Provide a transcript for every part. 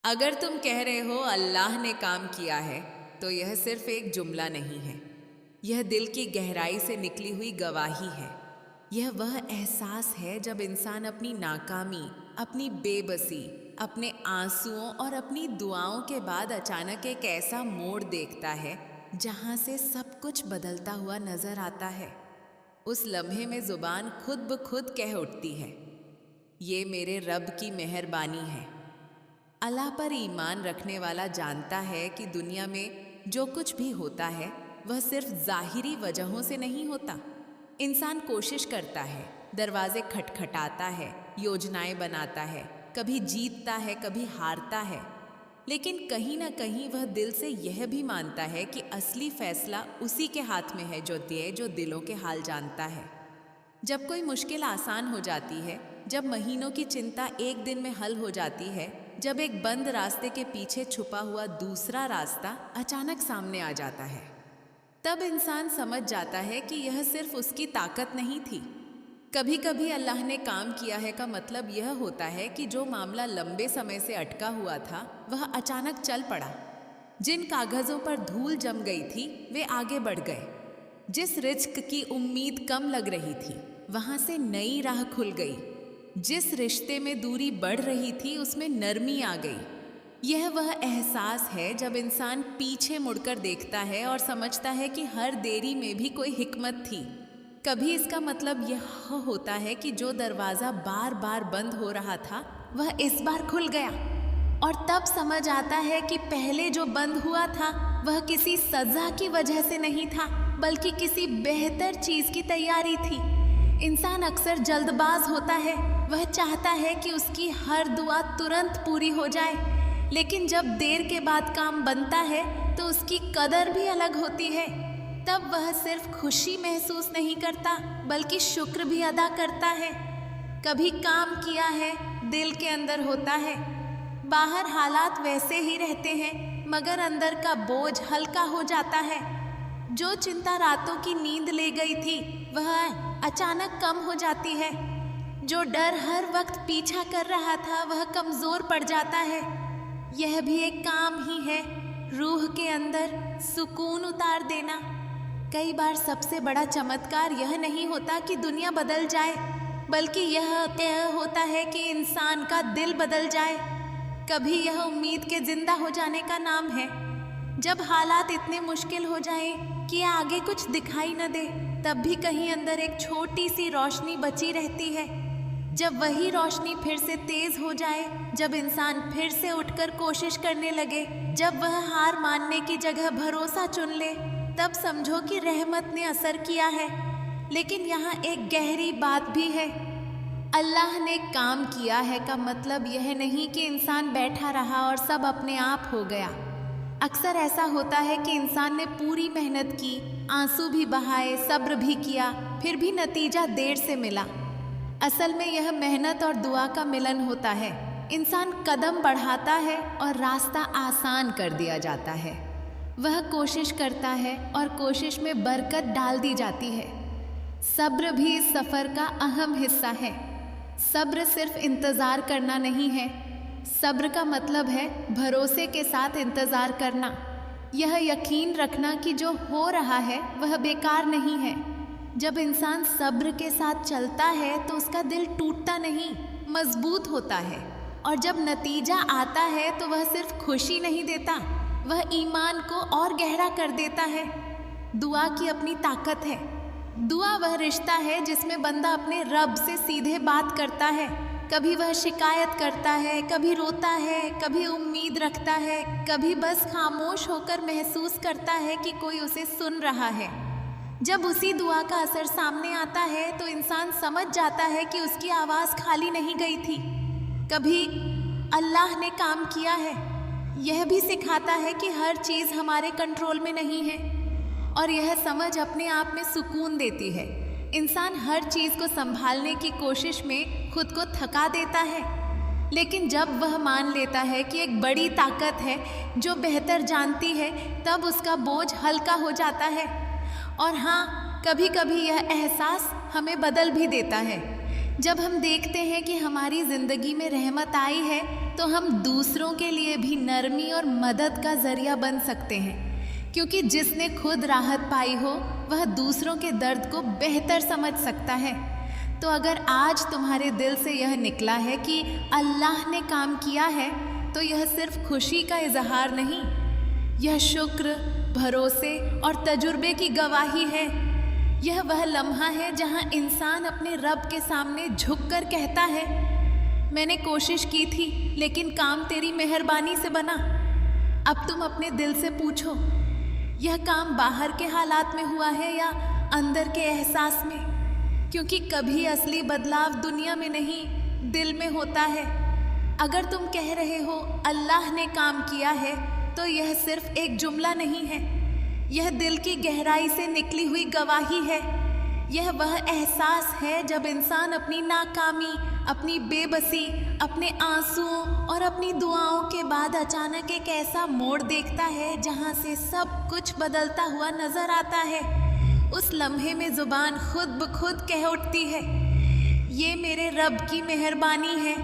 अगर तुम कह रहे हो अल्लाह ने काम किया है, तो यह सिर्फ एक जुमला नहीं है। यह दिल की गहराई से निकली हुई गवाही है। यह वह एहसास है जब इंसान अपनी नाकामी, अपनी बेबसी, अपने आंसुओं और अपनी दुआओं के बाद अचानक एक ऐसा मोड़ देखता है जहां से सब कुछ बदलता हुआ नजर आता है। उस लम्हे में जुबान खुद ब खुद कह उठती है, ये मेरे रब की मेहरबानी है। अल्लाह पर ईमान रखने वाला जानता है कि दुनिया में जो कुछ भी होता है वह सिर्फ ज़ाहिरी वजहों से नहीं होता। इंसान कोशिश करता है, दरवाजे खटखटाता है, योजनाएं बनाता है, कभी जीतता है, कभी हारता है, लेकिन कहीं ना कहीं वह दिल से यह भी मानता है कि असली फैसला उसी के हाथ में है जो दिलों के हाल जानता है। जब कोई मुश्किल आसान हो जाती है, जब महीनों की चिंता एक दिन में हल हो जाती है, जब एक बंद रास्ते के पीछे छुपा हुआ दूसरा रास्ता अचानक सामने आ जाता है, तब इंसान समझ जाता है कि यह सिर्फ उसकी ताकत नहीं थी। कभी कभी अल्लाह ने काम किया है का मतलब यह होता है कि जो मामला लंबे समय से अटका हुआ था वह अचानक चल पड़ा। जिन कागजों पर धूल जम गई थी वे आगे बढ़ गए। जिस रिज्क की उम्मीद कम लग रही थी वहां से नई राह खुल गई। जिस रिश्ते में दूरी बढ़ रही थी उसमें नरमी आ गई। यह वह एहसास है जब इंसान पीछे मुड़कर देखता है और समझता है कि हर देरी में भी कोई हिकमत थी। कभी इसका मतलब यह होता है कि जो दरवाज़ा बार बार बंद हो रहा था वह इस बार खुल गया, और तब समझ आता है कि पहले जो बंद हुआ था वह किसी सज़ा की वजह से नहीं था, बल्कि किसी बेहतर चीज़ की तैयारी थी। इंसान अक्सर जल्दबाज होता है, वह चाहता है कि उसकी हर दुआ तुरंत पूरी हो जाए, लेकिन जब देर के बाद काम बनता है तो उसकी कदर भी अलग होती है। तब वह सिर्फ खुशी महसूस नहीं करता बल्कि शुक्र भी अदा करता है। कभी काम किया है दिल के अंदर होता है, बाहर हालात वैसे ही रहते हैं मगर अंदर का बोझ हल्का हो जाता है। जो चिंता रातों की नींद ले गई थी वह अचानक कम हो जाती है। जो डर हर वक्त पीछा कर रहा था वह कमज़ोर पड़ जाता है। यह भी एक काम ही है, रूह के अंदर सुकून उतार देना। कई बार सबसे बड़ा चमत्कार यह नहीं होता कि दुनिया बदल जाए, बल्कि यह तय होता है कि इंसान का दिल बदल जाए। कभी यह उम्मीद के जिंदा हो जाने का नाम है। जब हालात इतने मुश्किल हो जाएं कि आगे कुछ दिखाई न दे, तब भी कहीं अंदर एक छोटी सी रोशनी बची रहती है। जब वही रोशनी फिर से तेज हो जाए, जब इंसान फिर से उठकर कोशिश करने लगे, जब वह हार मानने की जगह भरोसा चुन ले, तब समझो कि रहमत ने असर किया है। लेकिन यहाँ एक गहरी बात भी है। अल्लाह ने काम किया है का मतलब यह नहीं कि इंसान बैठा रहा और सब अपने आप हो गया। अक्सर ऐसा होता है कि इंसान ने पूरी मेहनत की, आंसू भी बहाए, सब्र भी किया, फिर भी नतीजा देर से मिला। असल में यह मेहनत और दुआ का मिलन होता है। इंसान कदम बढ़ाता है और रास्ता आसान कर दिया जाता है। वह कोशिश करता है और कोशिश में बरकत डाल दी जाती है। सब्र भी इस सफ़र का अहम हिस्सा है। सब्र सिर्फ इंतज़ार करना नहीं है। सब्र का मतलब है भरोसे के साथ इंतज़ार करना। यह यकीन रखना कि जो हो रहा है वह बेकार नहीं है। जब इंसान सब्र के साथ चलता है तो उसका दिल टूटता नहीं, मजबूत होता है। और जब नतीजा आता है तो वह सिर्फ खुशी नहीं देता, वह ईमान को और गहरा कर देता है। दुआ की अपनी ताकत है। दुआ वह रिश्ता है जिसमें बंदा अपने रब से सीधे बात करता है। कभी वह शिकायत करता है, कभी रोता है, कभी उम्मीद रखता है, कभी बस खामोश होकर महसूस करता है कि कोई उसे सुन रहा है। जब उसी दुआ का असर सामने आता है तो इंसान समझ जाता है कि उसकी आवाज़ खाली नहीं गई थी। कभी अल्लाह ने काम किया है। यह भी सिखाता है कि हर चीज़ हमारे कंट्रोल में नहीं है, और यह समझ अपने आप में सुकून देती है। इंसान हर चीज़ को संभालने की कोशिश में खुद को थका देता है, लेकिन जब वह मान लेता है कि एक बड़ी ताकत है जो बेहतर जानती है, तब उसका बोझ हल्का हो जाता है। और हाँ, कभी कभी यह एहसास हमें बदल भी देता है। जब हम देखते हैं कि हमारी ज़िंदगी में रहमत आई है तो हम दूसरों के लिए भी नरमी और मदद का जरिया बन सकते हैं, क्योंकि जिसने खुद राहत पाई हो वह दूसरों के दर्द को बेहतर समझ सकता है। तो अगर आज तुम्हारे दिल से यह निकला है कि अल्लाह ने काम किया है, तो यह सिर्फ खुशी का इजहार नहीं, यह शुक्र, भरोसे और तजुर्बे की गवाही है। यह वह लम्हा है जहां इंसान अपने रब के सामने झुककर कहता है, मैंने कोशिश की थी लेकिन काम तेरी मेहरबानी से बना। अब तुम अपने दिल से पूछो, यह काम बाहर के हालात में हुआ है या अंदर के एहसास में? क्योंकि कभी असली बदलाव दुनिया में नहीं, दिल में होता है। अगर तुम कह रहे हो अल्लाह ने काम किया है, तो यह सिर्फ एक जुमला नहीं है, यह दिल की गहराई से निकली हुई गवाही है। यह वह एहसास है जब इंसान अपनी नाकामी, अपनी बेबसी, अपने आंसुओं और अपनी दुआओं के बाद अचानक एक ऐसा मोड़ देखता है जहां से सब कुछ बदलता हुआ नजर आता है। उस लम्हे में जुबान खुद ब खुद कह उठती है, ये मेरे रब की मेहरबानी है।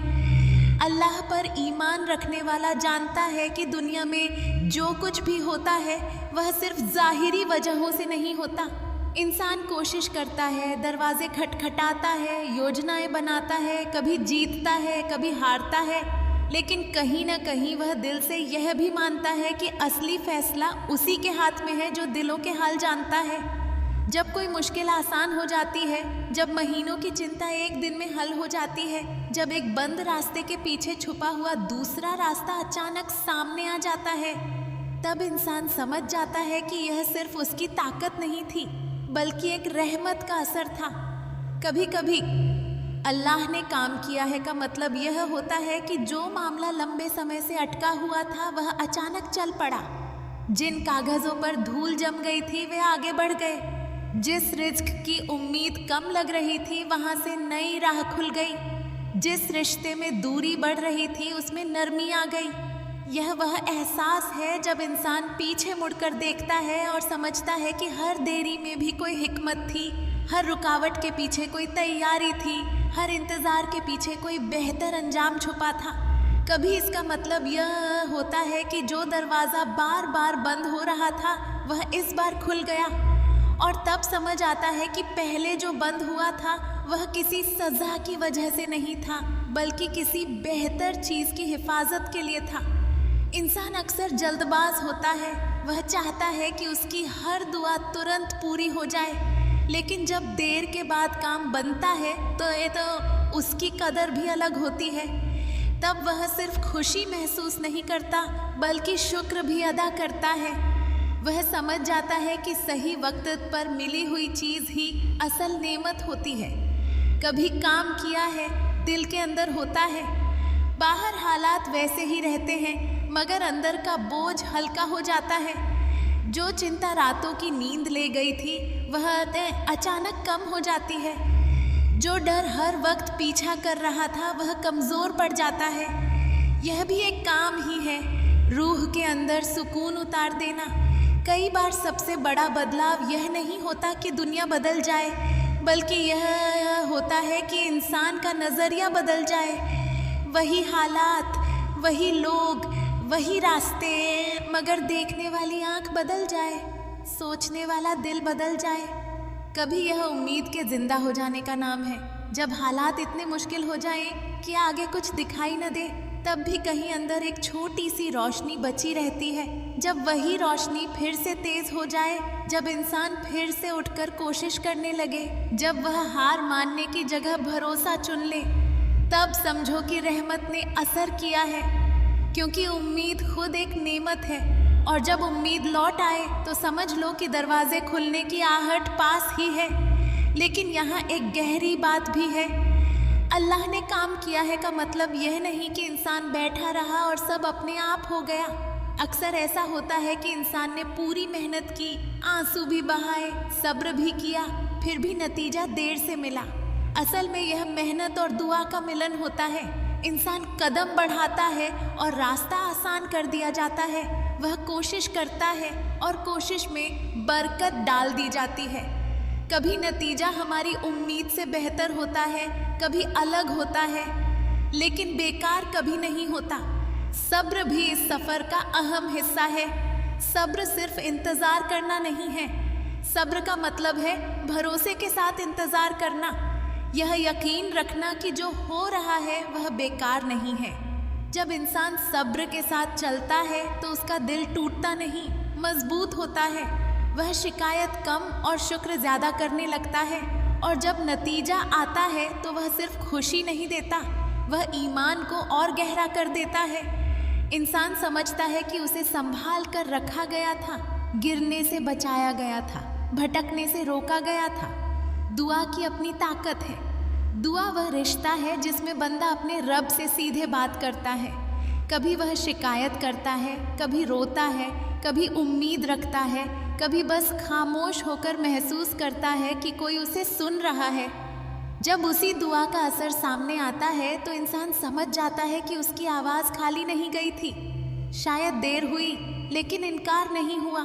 अल्लाह पर ईमान रखने वाला जानता है कि दुनिया में जो कुछ भी होता है वह सिर्फ ज़ाहिरी वजहों से नहीं होता। इंसान कोशिश करता है, दरवाजे खटखटाता है, योजनाएं बनाता है, कभी जीतता है, कभी हारता है, लेकिन कहीं ना कहीं वह दिल से यह भी मानता है कि असली फैसला उसी के हाथ में है जो दिलों के हाल जानता है। जब कोई मुश्किल आसान हो जाती है, जब महीनों की चिंता एक दिन में हल हो जाती है, जब एक बंद रास्ते के पीछे छुपा हुआ दूसरा रास्ता अचानक सामने आ जाता है, तब इंसान समझ जाता है कि यह सिर्फ उसकी ताकत नहीं थी, बल्कि एक रहमत का असर था। कभी कभी अल्लाह ने काम किया है का मतलब यह होता है कि जो मामला लंबे समय से अटका हुआ था वह अचानक चल पड़ा। जिन कागजों पर धूल जम गई थी वे आगे बढ़ गए। जिस रिज्क की उम्मीद कम लग रही थी वहां से नई राह खुल गई। जिस रिश्ते में दूरी बढ़ रही थी उसमें नरमी आ गई। यह वह एहसास है जब इंसान पीछे मुड़कर देखता है और समझता है कि हर देरी में भी कोई हिकमत थी, हर रुकावट के पीछे कोई तैयारी थी, हर इंतज़ार के पीछे कोई बेहतर अंजाम छुपा था। कभी इसका मतलब यह होता है कि जो दरवाज़ा बार बार बंद हो रहा था वह इस बार खुल गया, और तब समझ आता है कि पहले जो बंद हुआ था वह किसी सज़ा की वजह से नहीं था, बल्कि किसी बेहतर चीज़ की हिफाजत के लिए था। इंसान अक्सर जल्दबाज होता है, वह चाहता है कि उसकी हर दुआ तुरंत पूरी हो जाए, लेकिन जब देर के बाद काम बनता है तो उसकी कदर भी अलग होती है। तब वह सिर्फ खुशी महसूस नहीं करता बल्कि शुक्र भी अदा करता है। वह समझ जाता है कि सही वक्त पर मिली हुई चीज़ ही असल नेमत होती है। कभी काम किया है, दिल के अंदर होता है, बाहर हालात वैसे ही रहते हैं मगर अंदर का बोझ हल्का हो जाता है। जो चिंता रातों की नींद ले गई थी वह अचानक कम हो जाती है। जो डर हर वक्त पीछा कर रहा था वह कमज़ोर पड़ जाता है। यह भी एक काम ही है, रूह के अंदर सुकून उतार देना। कई बार सबसे बड़ा बदलाव यह नहीं होता कि दुनिया बदल जाए, बल्कि यह होता है कि इंसान का नज़रिया बदल जाए। वही हालात, वही लोग, वही रास्ते, मगर देखने वाली आंख बदल जाए, सोचने वाला दिल बदल जाए। कभी यह उम्मीद के जिंदा हो जाने का नाम है। जब हालात इतने मुश्किल हो जाएं कि आगे कुछ दिखाई न दे, तब भी कहीं अंदर एक छोटी सी रोशनी बची रहती है। जब वही रोशनी फिर से तेज हो जाए, जब इंसान फिर से उठकर कोशिश करने लगे, जब वह हार मानने की जगह भरोसा चुन ले, तब समझो कि रहमत ने असर किया है। क्योंकि उम्मीद खुद एक नेमत है, और जब उम्मीद लौट आए तो समझ लो कि दरवाजे खुलने की आहट पास ही है। लेकिन यहाँ एक गहरी बात भी है। अल्लाह ने काम किया है का मतलब यह नहीं कि इंसान बैठा रहा और सब अपने आप हो गया। अक्सर ऐसा होता है कि इंसान ने पूरी मेहनत की, आंसू भी बहाए, सब्र भी किया, फिर भी नतीजा देर से मिला। असल में यह मेहनत और दुआ का मिलन होता है। इंसान कदम बढ़ाता है और रास्ता आसान कर दिया जाता है। वह कोशिश करता है और कोशिश में बरकत डाल दी जाती है। कभी नतीजा हमारी उम्मीद से बेहतर होता है, कभी अलग होता है, लेकिन बेकार कभी नहीं होता। सब्र भी इस सफर का अहम हिस्सा है। सब्र सिर्फ इंतजार करना नहीं है। सब्र का मतलब है भरोसे के साथ इंतजार करना, यह यकीन रखना कि जो हो रहा है वह बेकार नहीं है। जब इंसान सब्र के साथ चलता है तो उसका दिल टूटता नहीं, मजबूत होता है। वह शिकायत कम और शुक्र ज्यादा करने लगता है, और जब नतीजा आता है तो वह सिर्फ खुशी नहीं देता, वह ईमान को और गहरा कर देता है। इंसान समझता है कि उसे संभाल कर रखा गया था, गिरने से बचाया गया था, भटकने से रोका गया था। दुआ की अपनी ताकत है। दुआ वह रिश्ता है जिसमें बंदा अपने रब से सीधे बात करता है। कभी वह शिकायत करता है, कभी रोता है, कभी उम्मीद रखता है, कभी बस खामोश होकर महसूस करता है कि कोई उसे सुन रहा है। जब उसी दुआ का असर सामने आता है तो इंसान समझ जाता है कि उसकी आवाज़ खाली नहीं गई थी। शायद देर हुई लेकिन इनकार नहीं हुआ,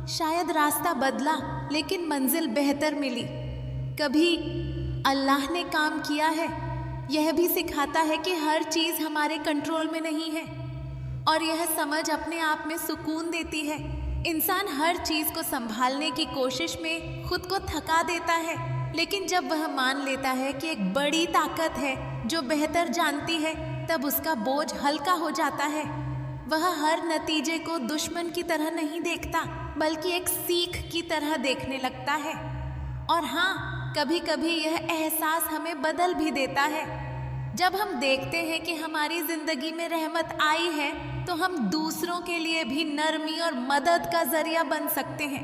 शायद रास्ता बदला लेकिन मंजिल बेहतर मिली। कभी अल्लाह ने काम किया है, यह भी सिखाता है कि हर चीज़ हमारे कंट्रोल में नहीं है, और यह समझ अपने आप में सुकून देती है। इंसान हर चीज़ को संभालने की कोशिश में खुद को थका देता है, लेकिन जब वह मान लेता है कि एक बड़ी ताकत है जो बेहतर जानती है, तब उसका बोझ हल्का हो जाता है। वह हर नतीजे को दुश्मन की तरह नहीं देखता, बल्कि एक सीख की तरह देखने लगता है। और हाँ, कभी कभी यह एहसास हमें बदल भी देता है। जब हम देखते हैं कि हमारी जिंदगी में रहमत आई है, तो हम दूसरों के लिए भी नरमी और मदद का जरिया बन सकते हैं,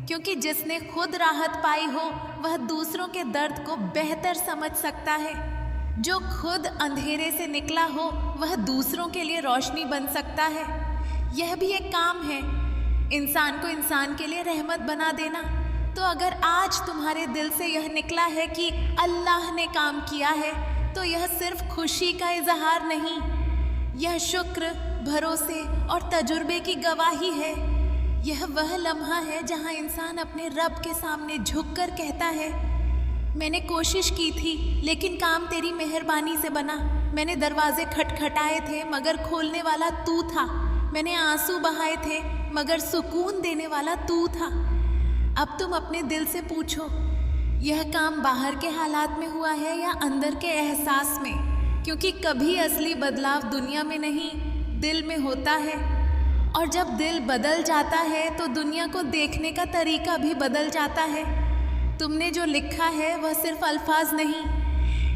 क्योंकि जिसने खुद राहत पाई हो वह दूसरों के दर्द को बेहतर समझ सकता है। जो खुद अंधेरे से निकला हो वह दूसरों के लिए रोशनी बन सकता है। यह भी एक काम है, इंसान को इंसान के लिए रहमत बना देना। तो अगर आज तुम्हारे दिल से यह निकला है कि अल्लाह ने काम किया है, तो यह सिर्फ खुशी का इजहार नहीं, यह शुक्र, भरोसे और तजुर्बे की गवाही है। यह वह लम्हा है जहां इंसान अपने रब के सामने झुककर कहता है, मैंने कोशिश की थी लेकिन काम तेरी मेहरबानी से बना। मैंने दरवाजे खटखटाए थे मगर खोलने वाला तू था। मैंने आंसू बहाए थे मगर सुकून देने वाला तू था। अब तुम अपने दिल से पूछो, यह काम बाहर के हालात में हुआ है या अंदर के एहसास में? क्योंकि कभी असली बदलाव दुनिया में नहीं, दिल में होता है। और जब दिल बदल जाता है तो दुनिया को देखने का तरीका भी बदल जाता है। तुमने जो लिखा है वह सिर्फ अल्फाज नहीं,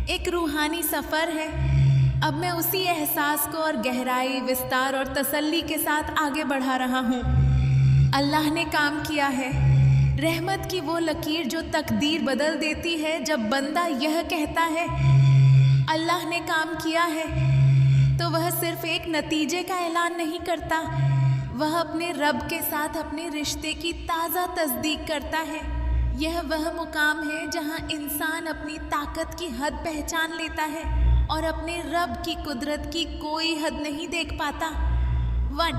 एक रूहानी सफ़र है। अब मैं उसी एहसास को और गहराई, विस्तार और तसल्ली के साथ आगे बढ़ा रहा हूँ। अल्लाह ने काम किया है, रहमत की वो लकीर जो तकदीर बदल देती है। जब बंदा यह कहता है अल्लाह ने काम किया है, तो वह सिर्फ एक नतीजे का ऐलान नहीं करता, वह अपने रब के साथ अपने रिश्ते की ताज़ा तस्दीक करता है। यह वह मुकाम है जहाँ इंसान अपनी ताकत की हद पहचान लेता है और अपने रब की कुदरत की कोई हद नहीं देख पाता। 1.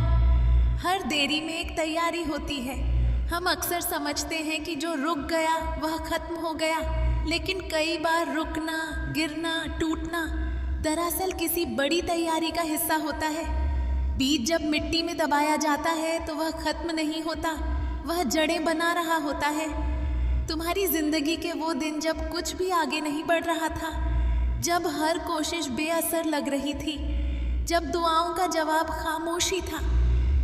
हर देरी में एक तैयारी होती है। हम अक्सर समझते हैं कि जो रुक गया वह खत्म हो गया, लेकिन कई बार रुकना, गिरना, टूटना दरअसल किसी बड़ी तैयारी का हिस्सा होता है। बीज जब मिट्टी में दबाया जाता है तो वह खत्म नहीं होता, वह जड़ें बना रहा होता है। तुम्हारी जिंदगी के वो दिन जब कुछ भी आगे नहीं बढ़ रहा था, जब हर कोशिश बेअसर लग रही थी, जब दुआओं का जवाब खामोशी था,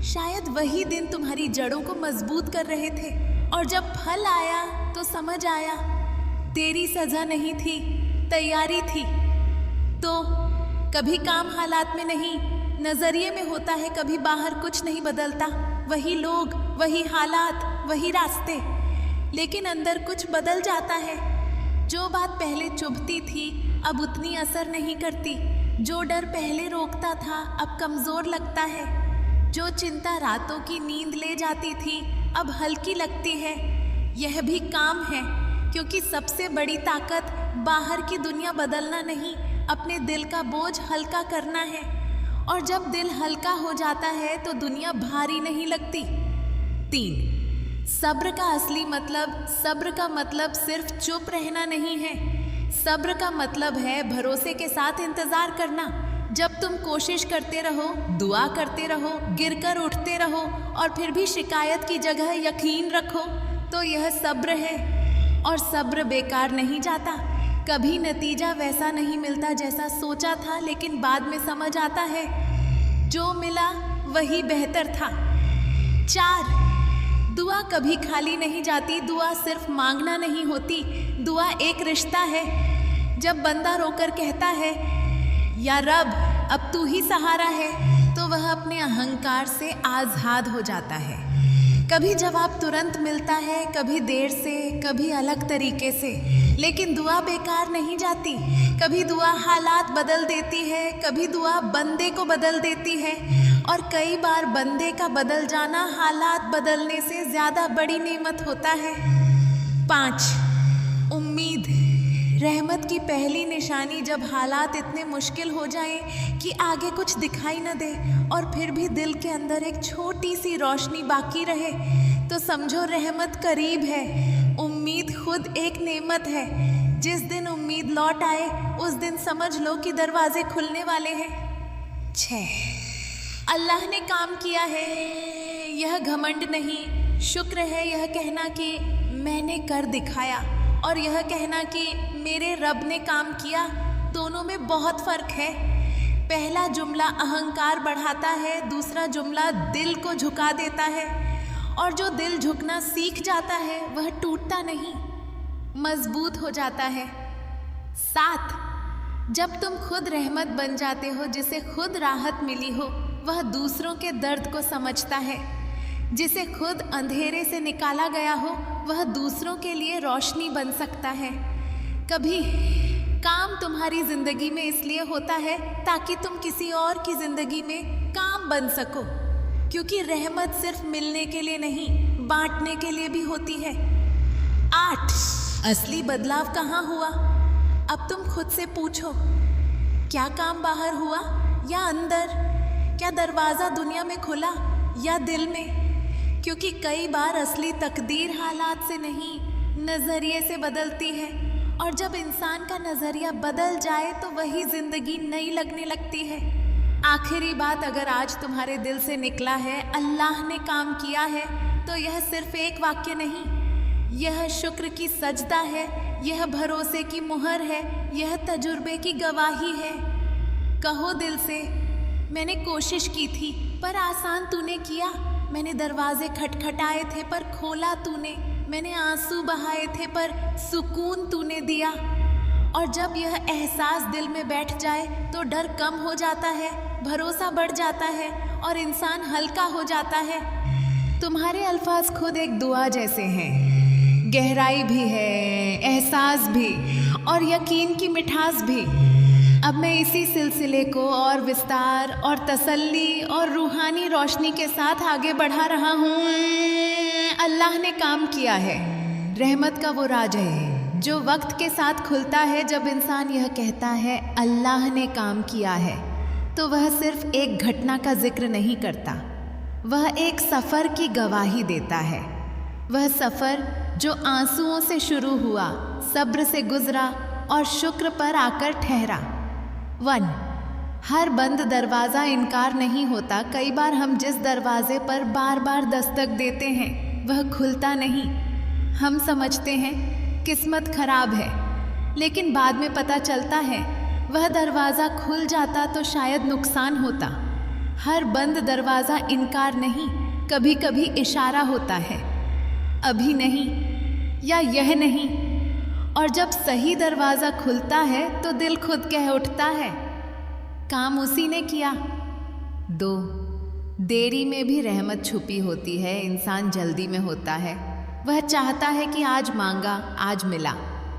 शायद वही दिन तुम्हारी जड़ों को मजबूत कर रहे थे। और जब फल आया तो समझ आया, तेरी सजा नहीं थी, तैयारी थी। तो कभी काम हालात में नहीं, नजरिए में होता है। कभी बाहर कुछ नहीं बदलता, वही लोग, वही हालात, वही रास्ते, लेकिन अंदर कुछ बदल जाता है। जो बात पहले चुभती थी अब उतनी असर नहीं करती। जो डर पहले रोकता था अब कमजोर लगता है। जो चिंता रातों की नींद ले जाती थी अब हल्की लगती है। यह भी काम है, क्योंकि सबसे बड़ी ताकत बाहर की दुनिया बदलना नहीं, अपने दिल का बोझ हल्का करना है। और जब दिल हल्का हो जाता है तो दुनिया भारी नहीं लगती। 3. सब्र का असली मतलब, सब्र का मतलब सिर्फ चुप रहना नहीं है, सब्र का मतलब है भरोसे के साथ इंतजार करना। जब तुम कोशिश करते रहो, दुआ करते रहो, गिरकर उठते रहो और फिर भी शिकायत की जगह यकीन रखो, तो यह सब्र है। और सब्र बेकार नहीं जाता। कभी नतीजा वैसा नहीं मिलता जैसा सोचा था, लेकिन बाद में समझ आता है जो मिला वही बेहतर था। 4, दुआ कभी खाली नहीं जाती। दुआ सिर्फ मांगना नहीं होती, दुआ एक रिश्ता है। जब बंदा रोकर कहता है या रब अब तू ही सहारा है, तो वह अपने अहंकार से आज़ाद हो जाता है। कभी जवाब तुरंत मिलता है, कभी देर से, कभी अलग तरीके से, लेकिन दुआ बेकार नहीं जाती। कभी दुआ हालात बदल देती है, कभी दुआ बंदे को बदल देती है, और कई बार बंदे का बदल जाना हालात बदलने से ज़्यादा बड़ी नेमत होता है। 5, उम्मीद। रहमत की पहली निशानी जब हालात इतने मुश्किल हो जाएं कि आगे कुछ दिखाई न दे और फिर भी दिल के अंदर एक छोटी सी रोशनी बाकी रहे, तो समझो रहमत करीब है। उम्मीद खुद एक नेमत है। जिस दिन उम्मीद लौट आए उस दिन समझ लो कि दरवाजे खुलने वाले हैं। 6, अल्लाह ने काम किया है, यह घमंड नहीं। शुक्र है यह कहना कि मैंने कर दिखाया, और यह कहना कि मेरे रब ने काम किया। दोनों में बहुत फ़र्क है। पहला जुमला अहंकार बढ़ाता है, दूसरा जुमला दिल को झुका देता है। और जो दिल झुकना सीख जाता है वह टूटता नहीं, मजबूत हो जाता है। 7, जब तुम खुद रहमत बन जाते हो, जिसे खुद राहत मिली हो, वह दूसरों के दर्द को समझता है। जिसे खुद अंधेरे से निकाला गया हो, वह दूसरों के लिए रोशनी बन सकता है। कभी काम तुम्हारी ज़िंदगी में इसलिए होता है ताकि तुम किसी और की ज़िंदगी में काम बन सको, क्योंकि रहमत सिर्फ मिलने के लिए नहीं, बांटने के लिए भी होती है। 8, असली बदलाव कहाँ हुआ? अब तुम खुद से पूछो, क्या काम बाहर हुआ या अंदर? क्या दरवाज़ा दुनिया में खुला या दिल में? क्योंकि कई बार असली तकदीर हालात से नहीं, नज़रिए से बदलती है, और जब इंसान का नज़रिया बदल जाए तो वही ज़िंदगी नई लगने लगती है। आखिरी बात अगर आज तुम्हारे दिल से निकला है अल्लाह ने काम किया है, तो यह सिर्फ एक वाक्य नहीं, यह शुक्र की सजदा है, यह भरोसे की मुहर है, यह तजुर्बे की गवाही है। कहो दिल से, मैंने कोशिश की थी पर आसान तूने किया। मैंने दरवाजे खटखटाए थे पर खोला तूने। मैंने आंसू बहाए थे पर सुकून तूने दिया। और जब यह एहसास दिल में बैठ जाए तो डर कम हो जाता है, भरोसा बढ़ जाता है और इंसान हल्का हो जाता है। तुम्हारे अल्फाज खुद एक दुआ जैसे हैं, गहराई भी है, एहसास भी, और यकीन की मिठास भी। अब मैं इसी सिलसिले को और विस्तार और तसल्ली और रूहानी रोशनी के साथ आगे बढ़ा रहा हूँ। अल्लाह ने काम किया है। रहमत का वो राज है जो वक्त के साथ खुलता है। जब इंसान यह कहता है अल्लाह ने काम किया है, तो वह सिर्फ एक घटना का जिक्र नहीं करता, वह एक सफ़र की गवाही देता है। वह सफ़र जो आंसुओं से शुरू हुआ, सब्र से गुजरा और शुक्र पर आकर ठहरा। 1, हर बंद दरवाज़ा इनकार नहीं होता। कई बार हम जिस दरवाजे पर बार बार दस्तक देते हैं वह खुलता नहीं। हम समझते हैं किस्मत खराब है, लेकिन बाद में पता चलता है वह दरवाज़ा खुल जाता तो शायद नुकसान होता। हर बंद दरवाज़ा इनकार नहीं, कभी कभी इशारा होता है, अभी नहीं या यह नहीं। और जब सही दरवाज़ा खुलता है तो दिल खुद कह उठता है काम उसी ने किया। 2, देरी में भी रहमत छुपी होती है। इंसान जल्दी में होता है, वह चाहता है कि आज मांगा आज मिला,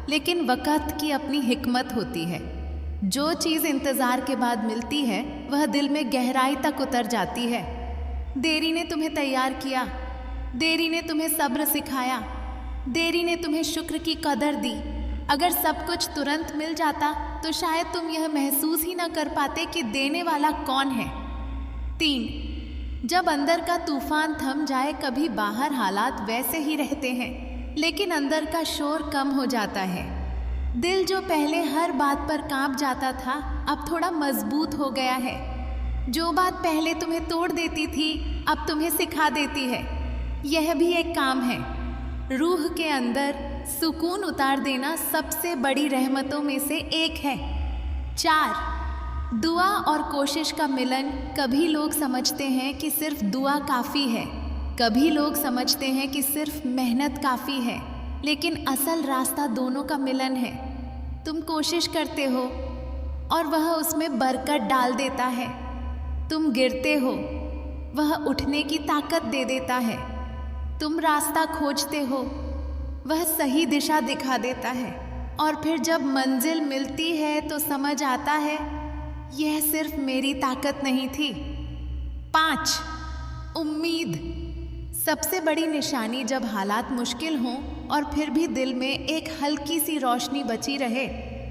लेकिन वक़्त की अपनी हिकमत होती है। जो चीज़ इंतज़ार के बाद मिलती है वह दिल में गहराई तक उतर जाती है। देरी ने तुम्हें तैयार किया, देरी ने तुम्हें सब्र सिखाया, देरी ने तुम्हें शुक्र की कदर दी। अगर सब कुछ तुरंत मिल जाता तो शायद तुम यह महसूस ही न कर पाते कि देने वाला कौन है। 3, जब अंदर का तूफान थम जाए, कभी बाहर हालात वैसे ही रहते हैं लेकिन अंदर का शोर कम हो जाता है। दिल जो पहले हर बात पर कांप जाता था, अब थोड़ा मजबूत हो गया है। जो बात पहले तुम्हें तोड़ देती थी, अब तुम्हें सिखा देती है। यह भी एक काम है। रूह के अंदर सुकून उतार देना सबसे बड़ी रहमतों में से एक है। 4, दुआ और कोशिश का मिलन। कभी लोग समझते हैं कि सिर्फ दुआ काफ़ी है, कभी लोग समझते हैं कि सिर्फ मेहनत काफ़ी है, लेकिन असल रास्ता दोनों का मिलन है। तुम कोशिश करते हो और वह उसमें बरकत डाल देता है। तुम गिरते हो, वह उठने की ताकत दे देता है। तुम रास्ता खोजते हो, वह सही दिशा दिखा देता है। और फिर जब मंजिल मिलती है तो समझ आता है यह सिर्फ मेरी ताकत नहीं थी। 5, उम्मीद। सबसे बड़ी निशानी जब हालात मुश्किल हों और फिर भी दिल में एक हल्की सी रोशनी बची रहे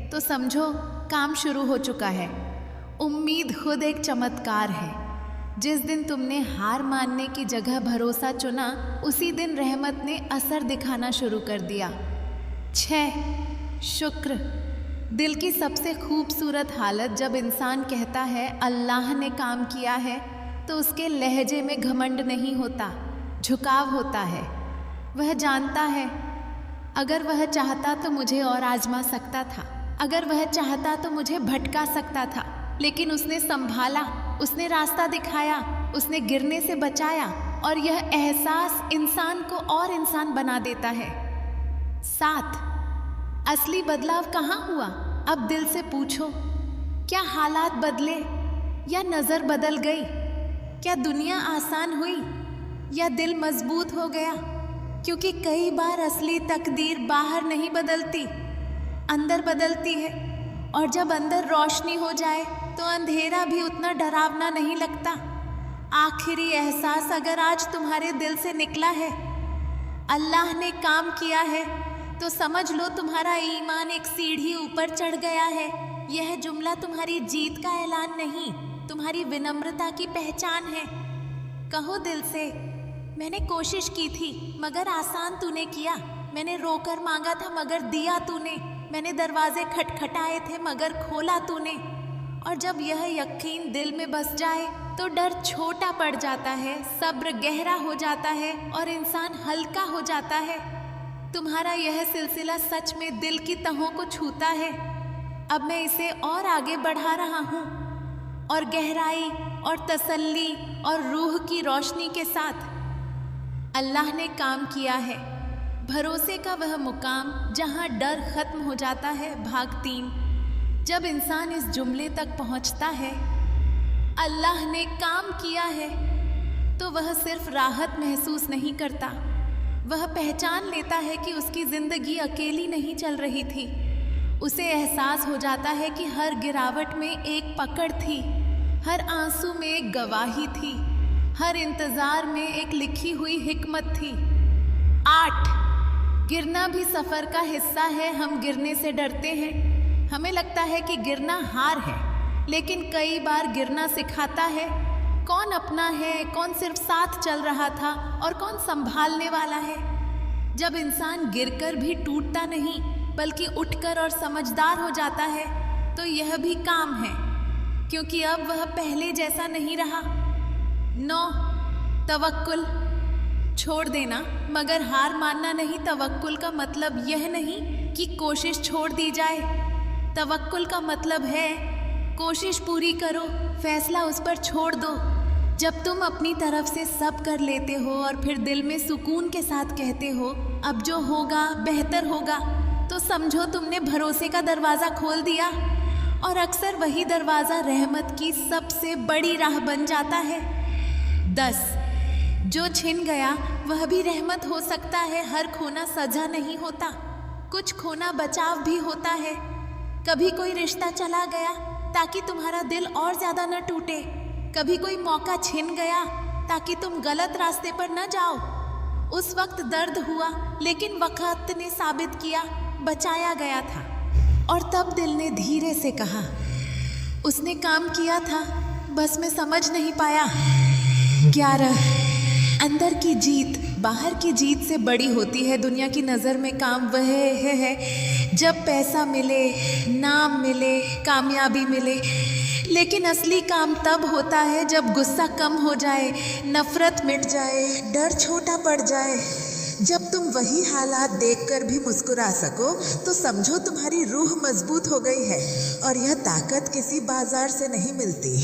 तो समझो काम शुरू हो चुका है। उम्मीद खुद एक चमत्कार है। जिस दिन तुमने हार मानने की जगह भरोसा चुना, उसी दिन रहमत ने असर दिखाना शुरू कर दिया। 6, शुक्र। दिल की सबसे खूबसूरत हालत जब इंसान कहता है अल्लाह ने काम किया है, तो उसके लहजे में घमंड नहीं होता, झुकाव होता है। वह जानता है अगर वह चाहता तो मुझे और आजमा सकता था, अगर वह चाहता तो मुझे भटका सकता था, लेकिन उसने संभाला, उसने रास्ता दिखाया, उसने गिरने से बचाया। और यह एहसास इंसान को और इंसान बना देता है। 7, असली बदलाव कहाँ हुआ? अब दिल से पूछो, क्या हालात बदले या नज़र बदल गई? क्या दुनिया आसान हुई या दिल मजबूत हो गया? क्योंकि कई बार असली तकदीर बाहर नहीं बदलती, अंदर बदलती है। और जब अंदर रोशनी हो जाए तो अंधेरा भी उतना डरावना नहीं लगता। आखिरी एहसास अगर आज तुम्हारे दिल से निकला है, अल्लाह ने काम किया है, तो समझ लो तुम्हारा ईमान एक सीढ़ी ऊपर चढ़ गया है। यह जुमला तुम्हारी जीत का ऐलान नहीं, तुम्हारी विनम्रता की पहचान है। कहो दिल से, मैंने कोशिश की थी मगर आसान तूने किया। मैंने रोकर मांगा था मगर दिया तूने। मैंने दरवाजे खटखटाए थे मगर खोला तूने। और जब यह यकीन दिल में बस जाए तो डर छोटा पड़ जाता है, सब्र गहरा हो जाता है और इंसान हल्का हो जाता है। तुम्हारा यह सिलसिला सच में दिल की तहों को छूता है। अब मैं इसे और आगे बढ़ा रहा हूँ, और गहराई और तसल्ली और रूह की रोशनी के साथ। अल्लाह ने काम किया है, भरोसे का वह मुकाम जहाँ डर खत्म हो जाता है। भाग 3। जब इंसान इस जुमले तक पहुँचता है, अल्लाह ने काम किया है, तो वह सिर्फ राहत महसूस नहीं करता, वह पहचान लेता है कि उसकी ज़िंदगी अकेली नहीं चल रही थी। उसे एहसास हो जाता है कि हर गिरावट में एक पकड़ थी, हर आंसू में एक गवाही थी, हर इंतज़ार में एक लिखी हुई हिकमत थी। 8, गिरना भी सफ़र का हिस्सा है। हम गिरने से डरते हैं। हमें लगता है कि गिरना हार है, लेकिन कई बार गिरना सिखाता है कौन अपना है, कौन सिर्फ साथ चल रहा था और कौन संभालने वाला है। जब इंसान गिरकर भी टूटता नहीं बल्कि उठकर और समझदार हो जाता है, तो यह भी काम है, क्योंकि अब वह पहले जैसा नहीं रहा। 9, तवक्कुल। छोड़ देना मगर हार मानना नहीं। तवक्कुल का मतलब यह नहीं कि कोशिश छोड़ दी जाए। तवक्कुल का मतलब है कोशिश पूरी करो, फैसला उस पर छोड़ दो। जब तुम अपनी तरफ से सब कर लेते हो और फिर दिल में सुकून के साथ कहते हो अब जो होगा बेहतर होगा, तो समझो तुमने भरोसे का दरवाज़ा खोल दिया। और अक्सर वही दरवाज़ा रहमत की सबसे बड़ी राह बन जाता है। 10, जो छिन गया वह भी रहमत हो सकता है। हर खोना सजा नहीं होता, कुछ खोना बचाव भी होता है। कभी कोई रिश्ता चला गया ताकि तुम्हारा दिल और ज़्यादा न टूटे, कभी कोई मौका छिन गया ताकि तुम गलत रास्ते पर न जाओ। उस वक्त दर्द हुआ, लेकिन वक्त ने साबित किया बचाया गया था। और तब दिल ने धीरे से कहा, उसने काम किया था, बस मैं समझ नहीं पाया। 11, अंदर की जीत बाहर की जीत से बड़ी होती है। दुनिया की नज़र में काम वह है जब पैसा मिले, नाम मिले, कामयाबी मिले। लेकिन असली काम तब होता है जब गुस्सा कम हो जाए, नफरत मिट जाए, डर छोटा पड़ जाए। जब तुम वही हालात देखकर भी मुस्कुरा सको तो समझो तुम्हारी रूह मजबूत हो गई है। और यह ताकत किसी बाजार से नहीं मिलती,